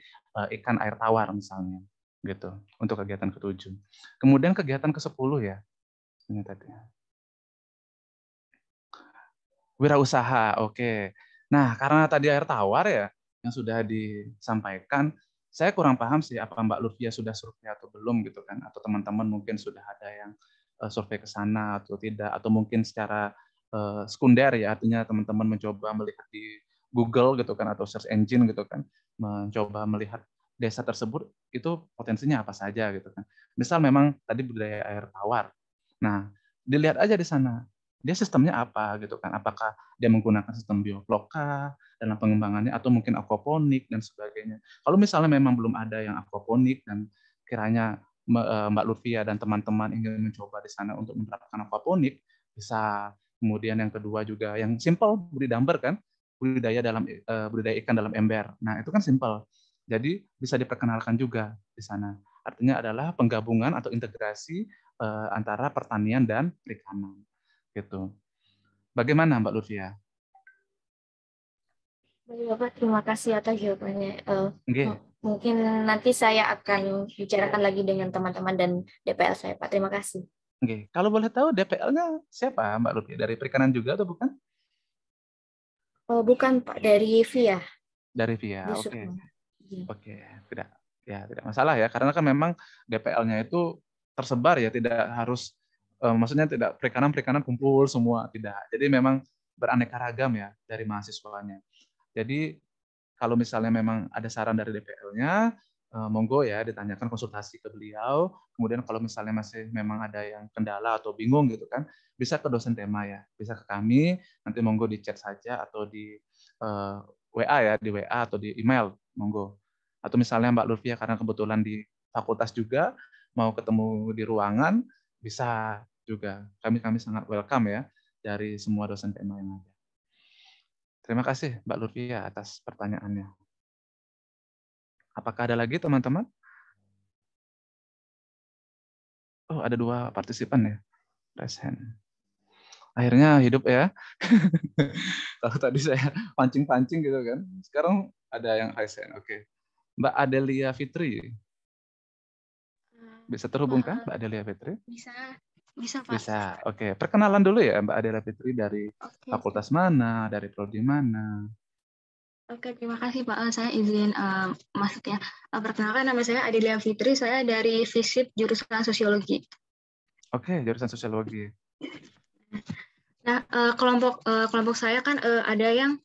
ikan air tawar misalnya gitu untuk kegiatan ke-7. Kemudian kegiatan ke-10 ya. Ini tadi. Wirausaha, oke. Nah, karena tadi air tawar ya yang sudah disampaikan, saya kurang paham sih apa Mbak Lutfia sudah survei atau belum gitu kan, atau teman-teman mungkin sudah ada yang survei ke sana atau tidak, atau mungkin secara sekunder ya, artinya teman-teman mencoba melihat di Google gitu kan atau search engine gitu kan, mencoba melihat desa tersebut itu potensinya apa saja gitu kan. Misal memang tadi budaya air tawar. Nah, dilihat aja di sana dia sistemnya apa gitu kan, apakah dia menggunakan sistem bioflok dalam pengembangannya atau mungkin aquaponik dan sebagainya. Kalau misalnya memang belum ada yang aquaponik dan kiranya Mbak Lutfia dan teman-teman ingin mencoba di sana untuk menerapkan aquaponik, bisa. Kemudian yang kedua juga yang simple budidamber kan, budidaya ikan dalam ember. Nah, itu kan simple. Jadi bisa diperkenalkan juga di sana. Artinya adalah penggabungan atau integrasi antara pertanian dan perikanan. Gitu. Bagaimana Mbak Lutfia? Baik Bapak, terima kasih atas jawabannya. Okay. Mungkin nanti saya akan bicarakan lagi dengan teman-teman dan DPL saya, Pak. Terima kasih. Oke. Kalau boleh tahu DPL-nya siapa Mbak Lutfia? Dari perikanan juga atau bukan? Bukan Pak, dari VIA. Dari via, besok. oke. Iya. Oke, tidak masalah ya, karena kan memang DPL-nya itu tersebar ya, tidak harus maksudnya tidak perikanan kumpul semua, tidak. Jadi memang beraneka ragam ya dari mahasiswanya. Jadi kalau misalnya memang ada saran dari DPL-nya, monggo ya ditanyakan, konsultasi ke beliau. Kemudian kalau misalnya masih memang ada yang kendala atau bingung gitu kan, bisa ke dosen tema ya, bisa ke kami, nanti monggo di chat saja atau di WA ya, di WA atau di email, monggo. Atau misalnya Mbak Lutfia karena kebetulan di fakultas juga mau ketemu di ruangan, bisa juga. Kami sangat welcome ya dari semua dosen tema yang ada. Terima kasih Mbak Lutfia atas pertanyaannya. Apakah ada lagi teman-teman? Oh, ada 2 partisipan ya. Raise hand. Akhirnya hidup ya. Kalau tadi saya pancing-pancing gitu kan. Sekarang ada yang raise hand. Oke. Mbak Adelia Fitri. Bisa terhubungkan Mbak Adelia Fitri? Bisa Pak. Bisa. Oke. Perkenalan dulu ya Mbak Adelia Fitri dari fakultas mana, dari prodi mana? Oke, terima kasih Pak. Saya izin masuk ya. Perkenalkan, nama saya Adelia Fitri, saya dari FISIP jurusan Sosiologi. Oke, jurusan Sosiologi. Nah, kelompok saya kan ada yang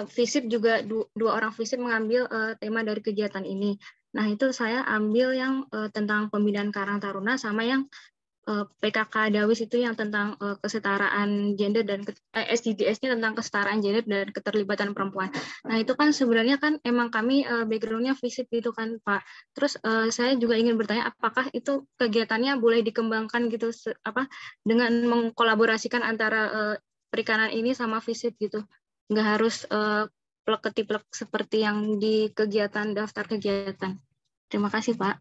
FISIP juga, 2 orang FISIP mengambil tema dari kegiatan ini. Nah, itu saya ambil yang tentang pembinaan Karang Taruna sama yang PKK Dawis itu yang tentang kesetaraan gender dan SDGs-nya tentang kesetaraan gender dan keterlibatan perempuan. Nah, itu kan sebenarnya kan emang kami background-nya FISIP gitu kan, Pak. Terus saya juga ingin bertanya apakah itu kegiatannya boleh dikembangkan gitu dengan mengkolaborasikan antara perikanan ini sama FISIP gitu. Nggak harus plek-ketiplek seperti yang di kegiatan daftar kegiatan. Terima kasih, Pak.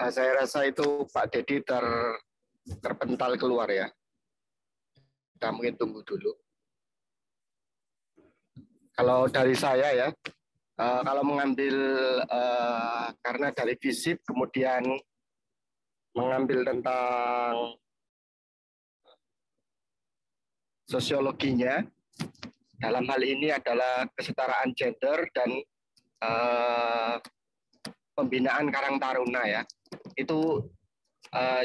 Saya rasa itu Pak Dedi terpental keluar ya. Kita mungkin tunggu dulu. Kalau dari saya ya, kalau mengambil karena dari FISIP kemudian mengambil tentang sosiologinya, dalam hal ini adalah kesetaraan gender dan pembinaan Karang Taruna ya, itu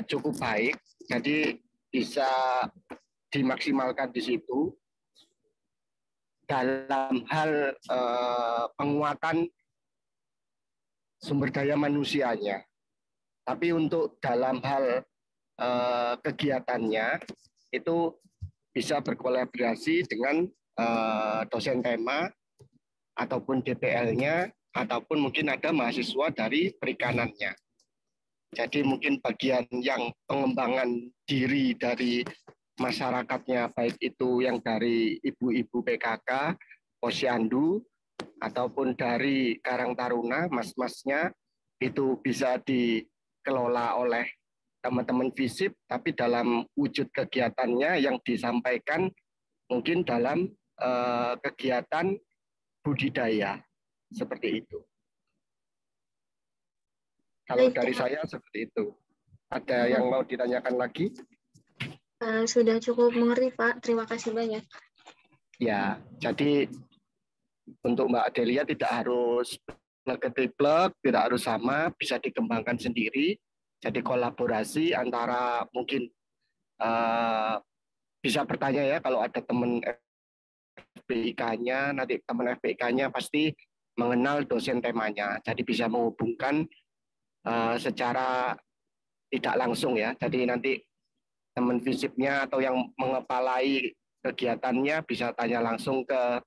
cukup baik, jadi bisa dimaksimalkan di situ dalam hal penguatan sumber daya manusianya. Tapi untuk dalam hal kegiatannya itu bisa berkolaborasi dengan dosen tema ataupun DPL-nya ataupun mungkin ada mahasiswa dari perikanannya. Jadi mungkin bagian yang pengembangan diri dari masyarakatnya, baik itu yang dari ibu-ibu PKK, posyandu, ataupun dari Karang Taruna, mas-masnya, itu bisa dikelola oleh teman-teman FISIP, tapi dalam wujud kegiatannya yang disampaikan mungkin dalam kegiatan budidaya, seperti itu. Kalau dari saya seperti itu. Ada yang mau ditanyakan lagi? Sudah cukup mengerti, Pak. Terima kasih banyak. Ya, jadi untuk Mbak Adelia tidak harus plek-ketiplek, tidak harus sama, bisa dikembangkan sendiri. Jadi kolaborasi antara mungkin bisa bertanya ya kalau ada teman FPIK-nya, nanti teman FPIK-nya pasti mengenal dosen temanya. Jadi bisa menghubungkan secara tidak langsung ya. Jadi nanti teman FISIP-nya atau yang mengepalai kegiatannya bisa tanya langsung ke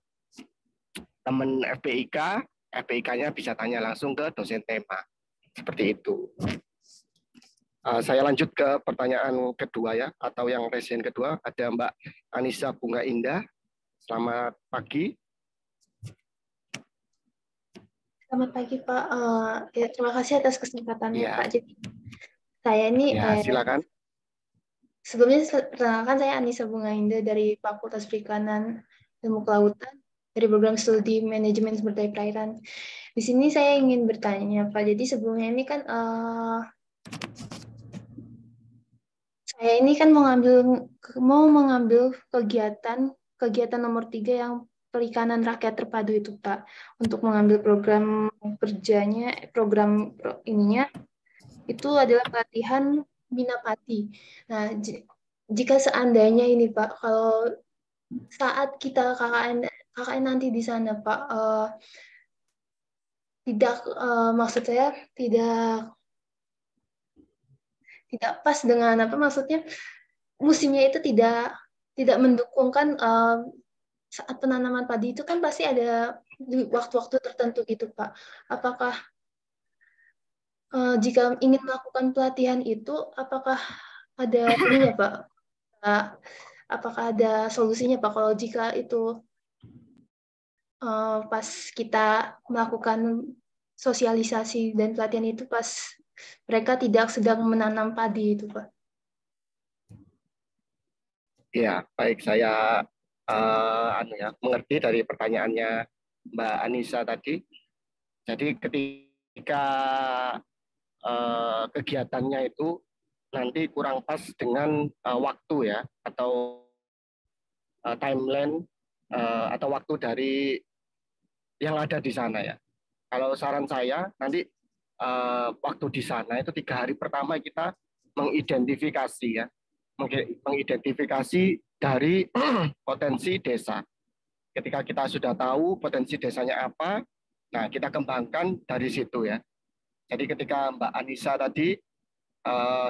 teman FPIK, FPIK-nya bisa tanya langsung ke dosen tema. Seperti itu. Saya lanjut ke pertanyaan kedua ya, atau yang resien kedua. Ada Mbak Anissa Bunga Indah. Selamat pagi. Selamat pagi Pak. Ya, terima kasih atas kesempatannya Ya. Pak. Jadi saya ini Silakan. sebelumnya perkenalkan, saya Anissa Bunga Indah dari Fakultas Perikanan Ilmu Kelautan dari program studi manajemen sumber daya perairan. Di sini saya ingin bertanya Pak. Jadi sebelumnya ini kan saya ini kan mau mengambil kegiatan nomor 3 yang Perikanan Rakyat Terpadu itu Pak, untuk mengambil program kerjanya, ininya itu adalah pelatihan Minapati. Nah, jika seandainya ini Pak, kalau saat kita KKN nanti di sana Pak, maksud saya tidak pas dengan apa, maksudnya musimnya itu tidak mendukungkan. Saat penanaman padi itu kan pasti ada di waktu-waktu tertentu gitu Pak. Apakah jika ingin melakukan pelatihan itu, apakah ada ininya Pak? Apakah ada solusinya Pak kalau jika itu pas kita melakukan sosialisasi dan pelatihan itu pas mereka tidak sedang menanam padi itu Pak? Ya, baik, saya mengerti dari pertanyaannya Mbak Anissa tadi. Jadi ketika kegiatannya itu nanti kurang pas dengan waktu ya, atau timeline atau waktu dari yang ada di sana ya. Kalau saran saya nanti waktu di sana itu 3 hari pertama kita mengidentifikasi ya, mengidentifikasi dari potensi desa. Ketika kita sudah tahu potensi desanya apa, nah kita kembangkan dari situ ya. Jadi ketika Mbak Anissa tadi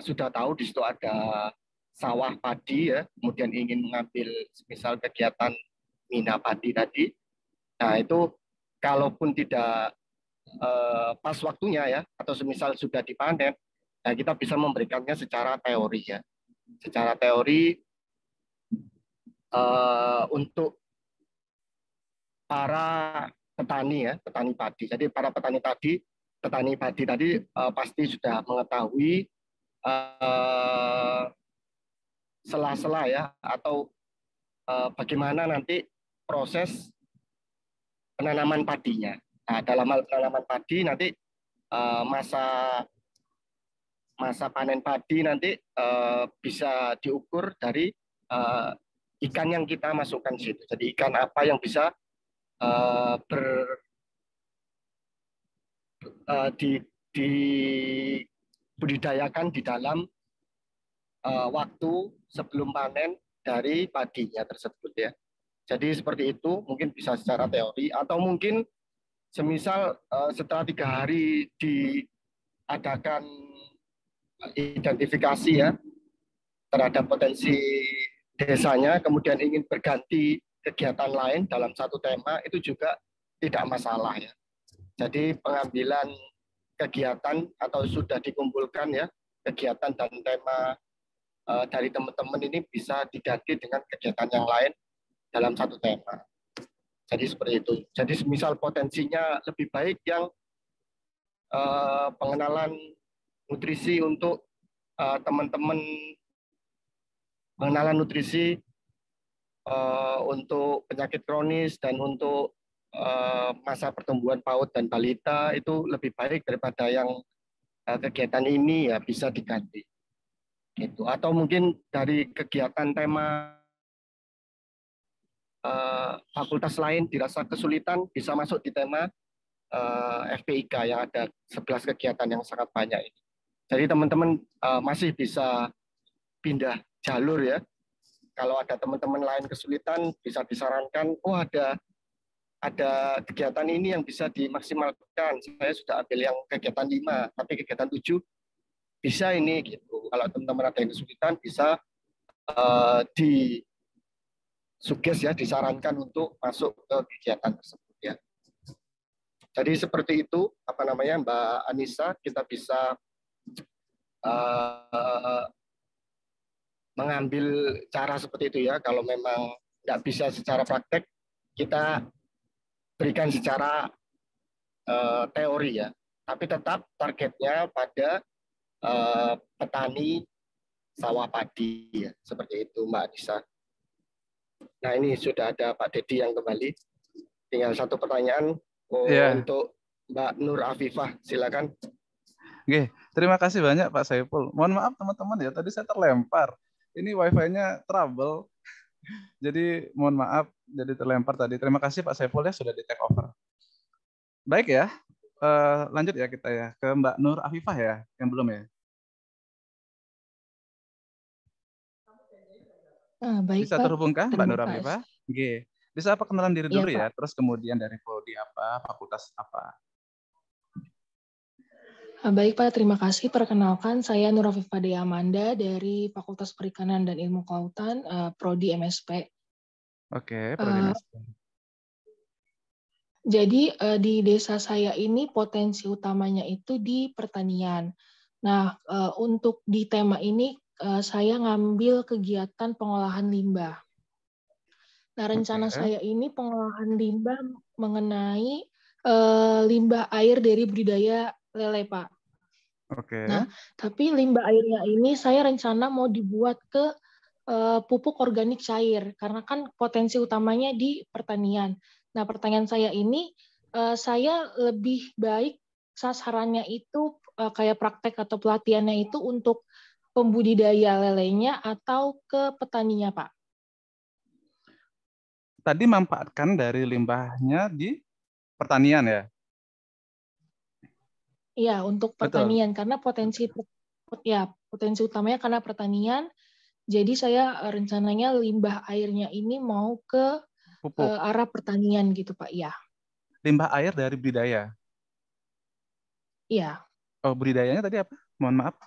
sudah tahu di situ ada sawah padi ya, kemudian ingin mengambil misal kegiatan mina padi tadi, nah itu kalaupun tidak pas waktunya ya, atau semisal sudah dipanen, nah kita bisa memberikannya secara teori ya. Secara teori untuk para petani ya, petani padi. Jadi para petani padi tadi pasti sudah mengetahui sela-sela ya, atau bagaimana nanti proses penanaman padinya. Nah, dalam hal penanaman padi nanti masa panen padi nanti bisa diukur dari ikan yang kita masukkan situ. Jadi ikan apa yang bisa dibudidayakan di dalam waktu sebelum panen dari padinya tersebut ya. Jadi seperti itu, mungkin bisa secara teori, atau mungkin semisal setelah 3 hari diadakan identifikasi ya terhadap potensi desanya, kemudian ingin berganti kegiatan lain dalam satu tema, itu juga tidak masalah ya. Jadi pengambilan kegiatan atau sudah dikumpulkan ya kegiatan dan tema dari teman-teman ini bisa diganti dengan kegiatan yang lain dalam satu tema. Jadi seperti itu. Jadi misal potensinya lebih baik yang pengenalan nutrisi untuk teman-teman, pengenalan nutrisi untuk penyakit kronis dan untuk masa pertumbuhan PAUD dan balita, itu lebih baik daripada yang kegiatan ini ya bisa diganti. Gitu. Atau mungkin dari kegiatan tema fakultas lain dirasa kesulitan, bisa masuk di tema FPIK yang ada 11 kegiatan yang sangat banyak ini. Jadi teman-teman masih bisa pindah jalur ya. Kalau ada teman-teman lain kesulitan, bisa disarankan, oh ada kegiatan ini yang bisa dimaksimalkan. Saya sudah ambil yang kegiatan 5, tapi kegiatan 7 bisa ini gitu. Kalau teman-teman ada yang kesulitan, bisa disarankan untuk masuk ke kegiatan tersebut ya. Jadi seperti itu, Mbak Anissa, kita bisa mengambil cara seperti itu ya. Kalau memang tidak bisa secara praktek, kita berikan secara teori ya. Tapi tetap targetnya pada petani sawah padi ya. Seperti itu Mbak Anissa. Nah ini sudah ada Pak Dedi yang kembali. Tinggal satu pertanyaan untuk Mbak Nur Afifah. Silakan. Oke, terima kasih banyak Pak Saiful. Mohon maaf teman-teman ya, tadi saya terlempar. Ini wifi-nya trouble. Jadi mohon maaf, jadi terlempar tadi. Terima kasih Pak Saiful ya sudah di take over. Baik ya, lanjut ya kita ya ke Mbak Nur Afifah ya, yang belum ya. Baik, bisa terhubungkah Mbak Nur Afifah? Oke. Bisa perkenalan diri dulu ya, terus kemudian dari prodi apa, fakultas apa. Baik Pak, terima kasih. Perkenalkan, saya Nur Afifah Dea Amanda dari Fakultas Perikanan dan Ilmu Kelautan, prodi MSP. Oke, prodi MSP. Jadi di desa saya ini potensi utamanya itu di pertanian. Nah, untuk di tema ini saya ngambil kegiatan pengolahan limbah. Nah, rencana saya ini pengolahan limbah mengenai limbah air dari budidaya lele, Pak. Oke. Nah, tapi limbah airnya ini saya rencana mau dibuat ke pupuk organik cair, karena kan potensi utamanya di pertanian. Nah, pertanyaan saya ini, saya lebih baik sasarannya itu kayak praktek atau pelatihannya itu untuk pembudidaya lelenya atau ke petaninya, Pak? Tadi manfaatkan dari limbahnya di pertanian ya? Iya, untuk pertanian. Betul. Karena potensi utamanya karena pertanian. Jadi saya rencananya limbah airnya ini mau ke arah pertanian gitu, Pak. Iya. Limbah air dari budidaya? Iya. Oh, budidayanya tadi apa? Mohon maaf.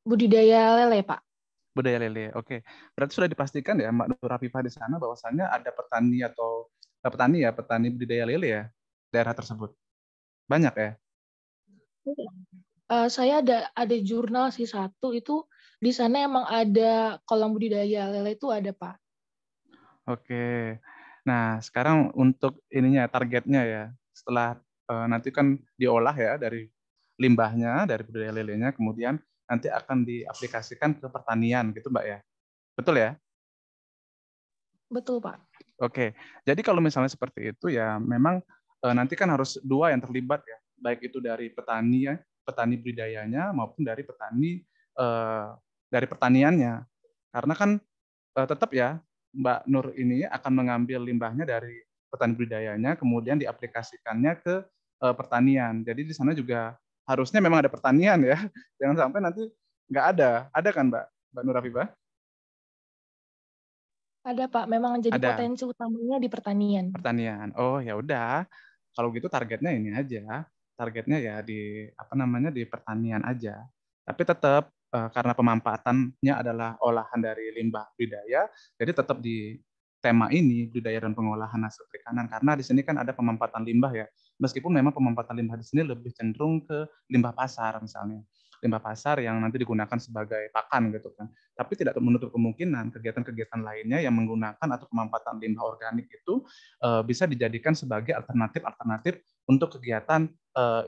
Budidaya lele, Pak. Budaya lele, oke. Berarti sudah dipastikan ya Mbak Nur Afifah di sana bahwasannya ada petani atau petani budidaya lele ya daerah tersebut. Banyak ya? Saya ada jurnal sih satu itu di sana emang ada kolam budidaya lele itu ada, Pak. Oke. Nah, sekarang untuk ininya targetnya ya. Setelah nanti kan diolah ya dari limbahnya dari budidaya lelenya, kemudian nanti akan diaplikasikan ke pertanian gitu, Mbak ya. Betul ya? Betul, Pak. Oke. Jadi kalau misalnya seperti itu ya memang nanti kan harus dua yang terlibat ya. Baik itu dari petani ya, petani budidayanya maupun dari petani dari pertaniannya. Karena kan tetap ya Mbak Nur ini akan mengambil limbahnya dari petani budidayanya kemudian diaplikasikannya ke pertanian. Jadi di sana juga harusnya memang ada pertanian ya. Jangan sampai nanti nggak ada. Ada kan Mbak Nur Afifah? Ada, Pak. Memang jadi potensi utamanya di pertanian. Pertanian. Oh, ya udah. Kalau gitu targetnya ini aja. Targetnya ya di di pertanian aja. Tapi tetap karena pemanfaatannya adalah olahan dari limbah budidaya, jadi tetap di tema ini budidaya dan pengolahan hasil perikanan karena di sini kan ada pemanfaatan limbah ya. Meskipun memang pemanfaatan limbah di sini lebih cenderung ke limbah pasar misalnya. Limbah pasar yang nanti digunakan sebagai pakan gitu kan. Tapi tidak menutup kemungkinan kegiatan-kegiatan lainnya yang menggunakan atau pemanfaatan limbah organik itu bisa dijadikan sebagai alternatif untuk kegiatan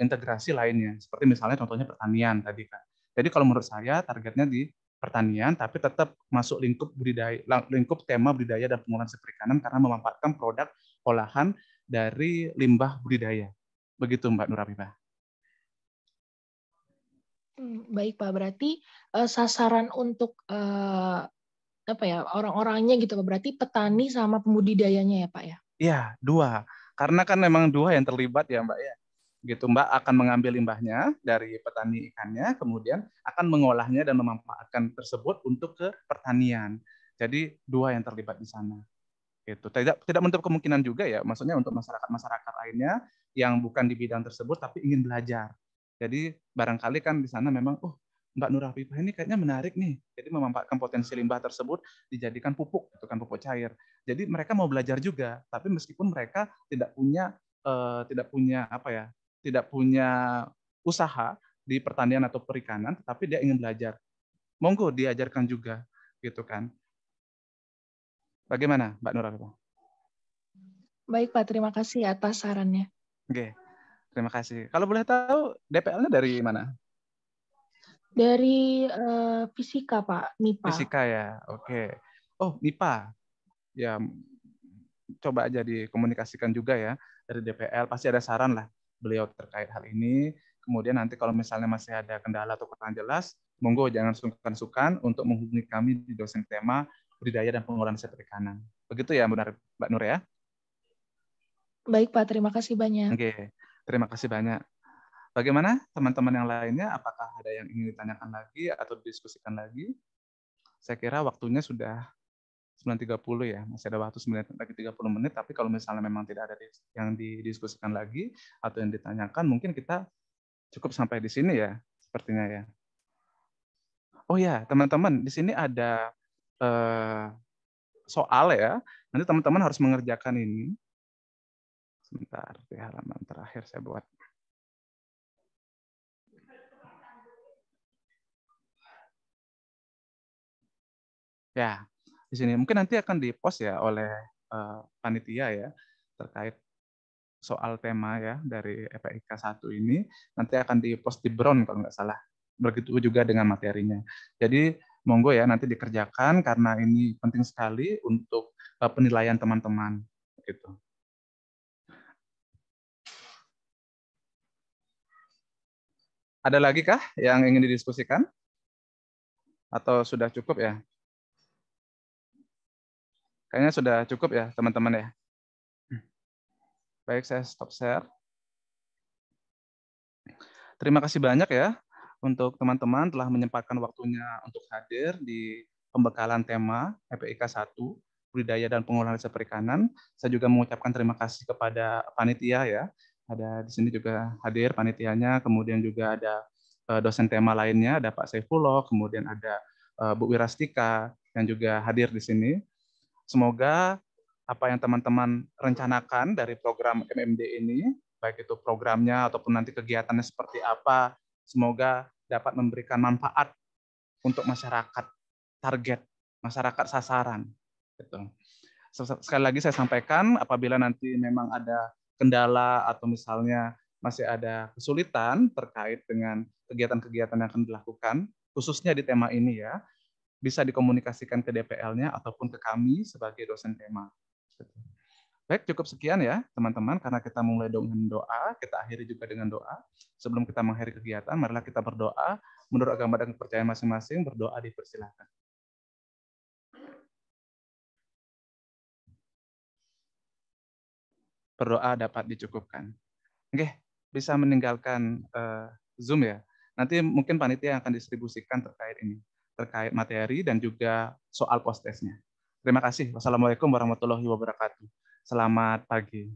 integrasi lainnya. Seperti misalnya contohnya pertanian tadi kan. Jadi kalau menurut saya targetnya di pertanian, tapi tetap masuk lingkup tema budidaya dan pengolahan perikanan karena memanfaatkan produk olahan dari limbah budidaya. Begitu Mbak Nur Afifah. Baik Pak, berarti sasaran untuk orang-orangnya gitu Pak, berarti petani sama pembudidayanya ya Pak ya? Iya, dua. Karena kan memang dua yang terlibat ya Mbak ya. Gitu Mbak akan mengambil limbahnya dari petani ikannya, kemudian akan mengolahnya dan memanfaatkan tersebut untuk ke pertanian. Jadi dua yang terlibat di sana. Gitu. Tidak menutup kemungkinan juga ya, maksudnya untuk masyarakat lainnya yang bukan di bidang tersebut tapi ingin belajar. Jadi barangkali kan di sana memang, Mbak Nur Afifah ini kayaknya menarik nih. Jadi memanfaatkan potensi limbah tersebut dijadikan pupuk, itu kan pupuk cair. Jadi mereka mau belajar juga, tapi meskipun mereka tidak punya usaha, di pertanian atau perikanan, tapi dia ingin belajar. Monggo diajarkan juga, gitu kan. Bagaimana, Mbak Nur? Baik Pak, terima kasih atas sarannya. Oke, terima kasih. Kalau boleh tahu DPL-nya dari mana? Dari fisika Pak, MIPA. Fisika ya, oke. Oh, MIPA. Ya, coba aja dikomunikasikan juga ya dari DPL. Pasti ada saran lah beliau terkait hal ini. Kemudian nanti kalau misalnya masih ada kendala atau kurang jelas, monggo jangan sungkan-sungkan untuk menghubungi kami di dosen tema budidaya dan pengolahan hasil perikanan. Begitu ya, Mbak Nur ya? Baik Pak, terima kasih banyak. Oke, terima kasih banyak. Bagaimana teman-teman yang lainnya? Apakah ada yang ingin ditanyakan lagi atau didiskusikan lagi? Saya kira waktunya sudah 9.30 ya, masih ada waktu 9 lagi 30 menit, tapi kalau misalnya memang tidak ada yang didiskusikan lagi atau yang ditanyakan, mungkin kita cukup sampai di sini ya, sepertinya ya. Oh ya, teman-teman, di sini ada soal ya, nanti teman-teman harus mengerjakan ini. Sebentar, di halaman terakhir saya buat. Ya, di sini mungkin nanti akan di-post ya oleh panitia ya terkait soal tema ya dari EPIK 1 ini, nanti akan di-post di Brown kalau nggak salah. Begitu juga dengan materinya. Jadi monggo ya nanti dikerjakan karena ini penting sekali untuk penilaian teman-teman gitu. Ada lagi kah yang ingin didiskusikan? Atau sudah cukup ya? Kayaknya sudah cukup ya, teman-teman ya. Baik, saya stop share. Terima kasih banyak ya untuk teman-teman telah menyempatkan waktunya untuk hadir di pembekalan tema EPIK 1, budidaya dan pengolahan hasil perikanan. Saya juga mengucapkan terima kasih kepada panitia ya. Ada di sini juga hadir panitianya, kemudian juga ada dosen tema lainnya, ada Pak Saifullah, kemudian ada Bu Wirastika yang juga hadir di sini. Semoga apa yang teman-teman rencanakan dari program MMD ini, baik itu programnya ataupun nanti kegiatannya seperti apa, semoga dapat memberikan manfaat untuk masyarakat, target, masyarakat sasaran. Gitu. Sekali lagi saya sampaikan, apabila nanti memang ada kendala atau misalnya masih ada kesulitan terkait dengan kegiatan-kegiatan yang akan dilakukan, khususnya di tema ini ya, bisa dikomunikasikan ke DPL-nya ataupun ke kami sebagai dosen tema. Baik, cukup sekian ya teman-teman, karena kita mulai dengan doa, kita akhiri juga dengan doa. Sebelum kita mengakhiri kegiatan, marilah kita berdoa, menurut agama dan kepercayaan masing-masing, berdoa dipersilakan. Berdoa dapat dicukupkan. Oke, bisa meninggalkan Zoom ya. Nanti mungkin panitia yang akan distribusikan terkait ini, terkait materi dan juga soal post-testnya. Terima kasih. Wassalamualaikum warahmatullahi wabarakatuh. Selamat pagi.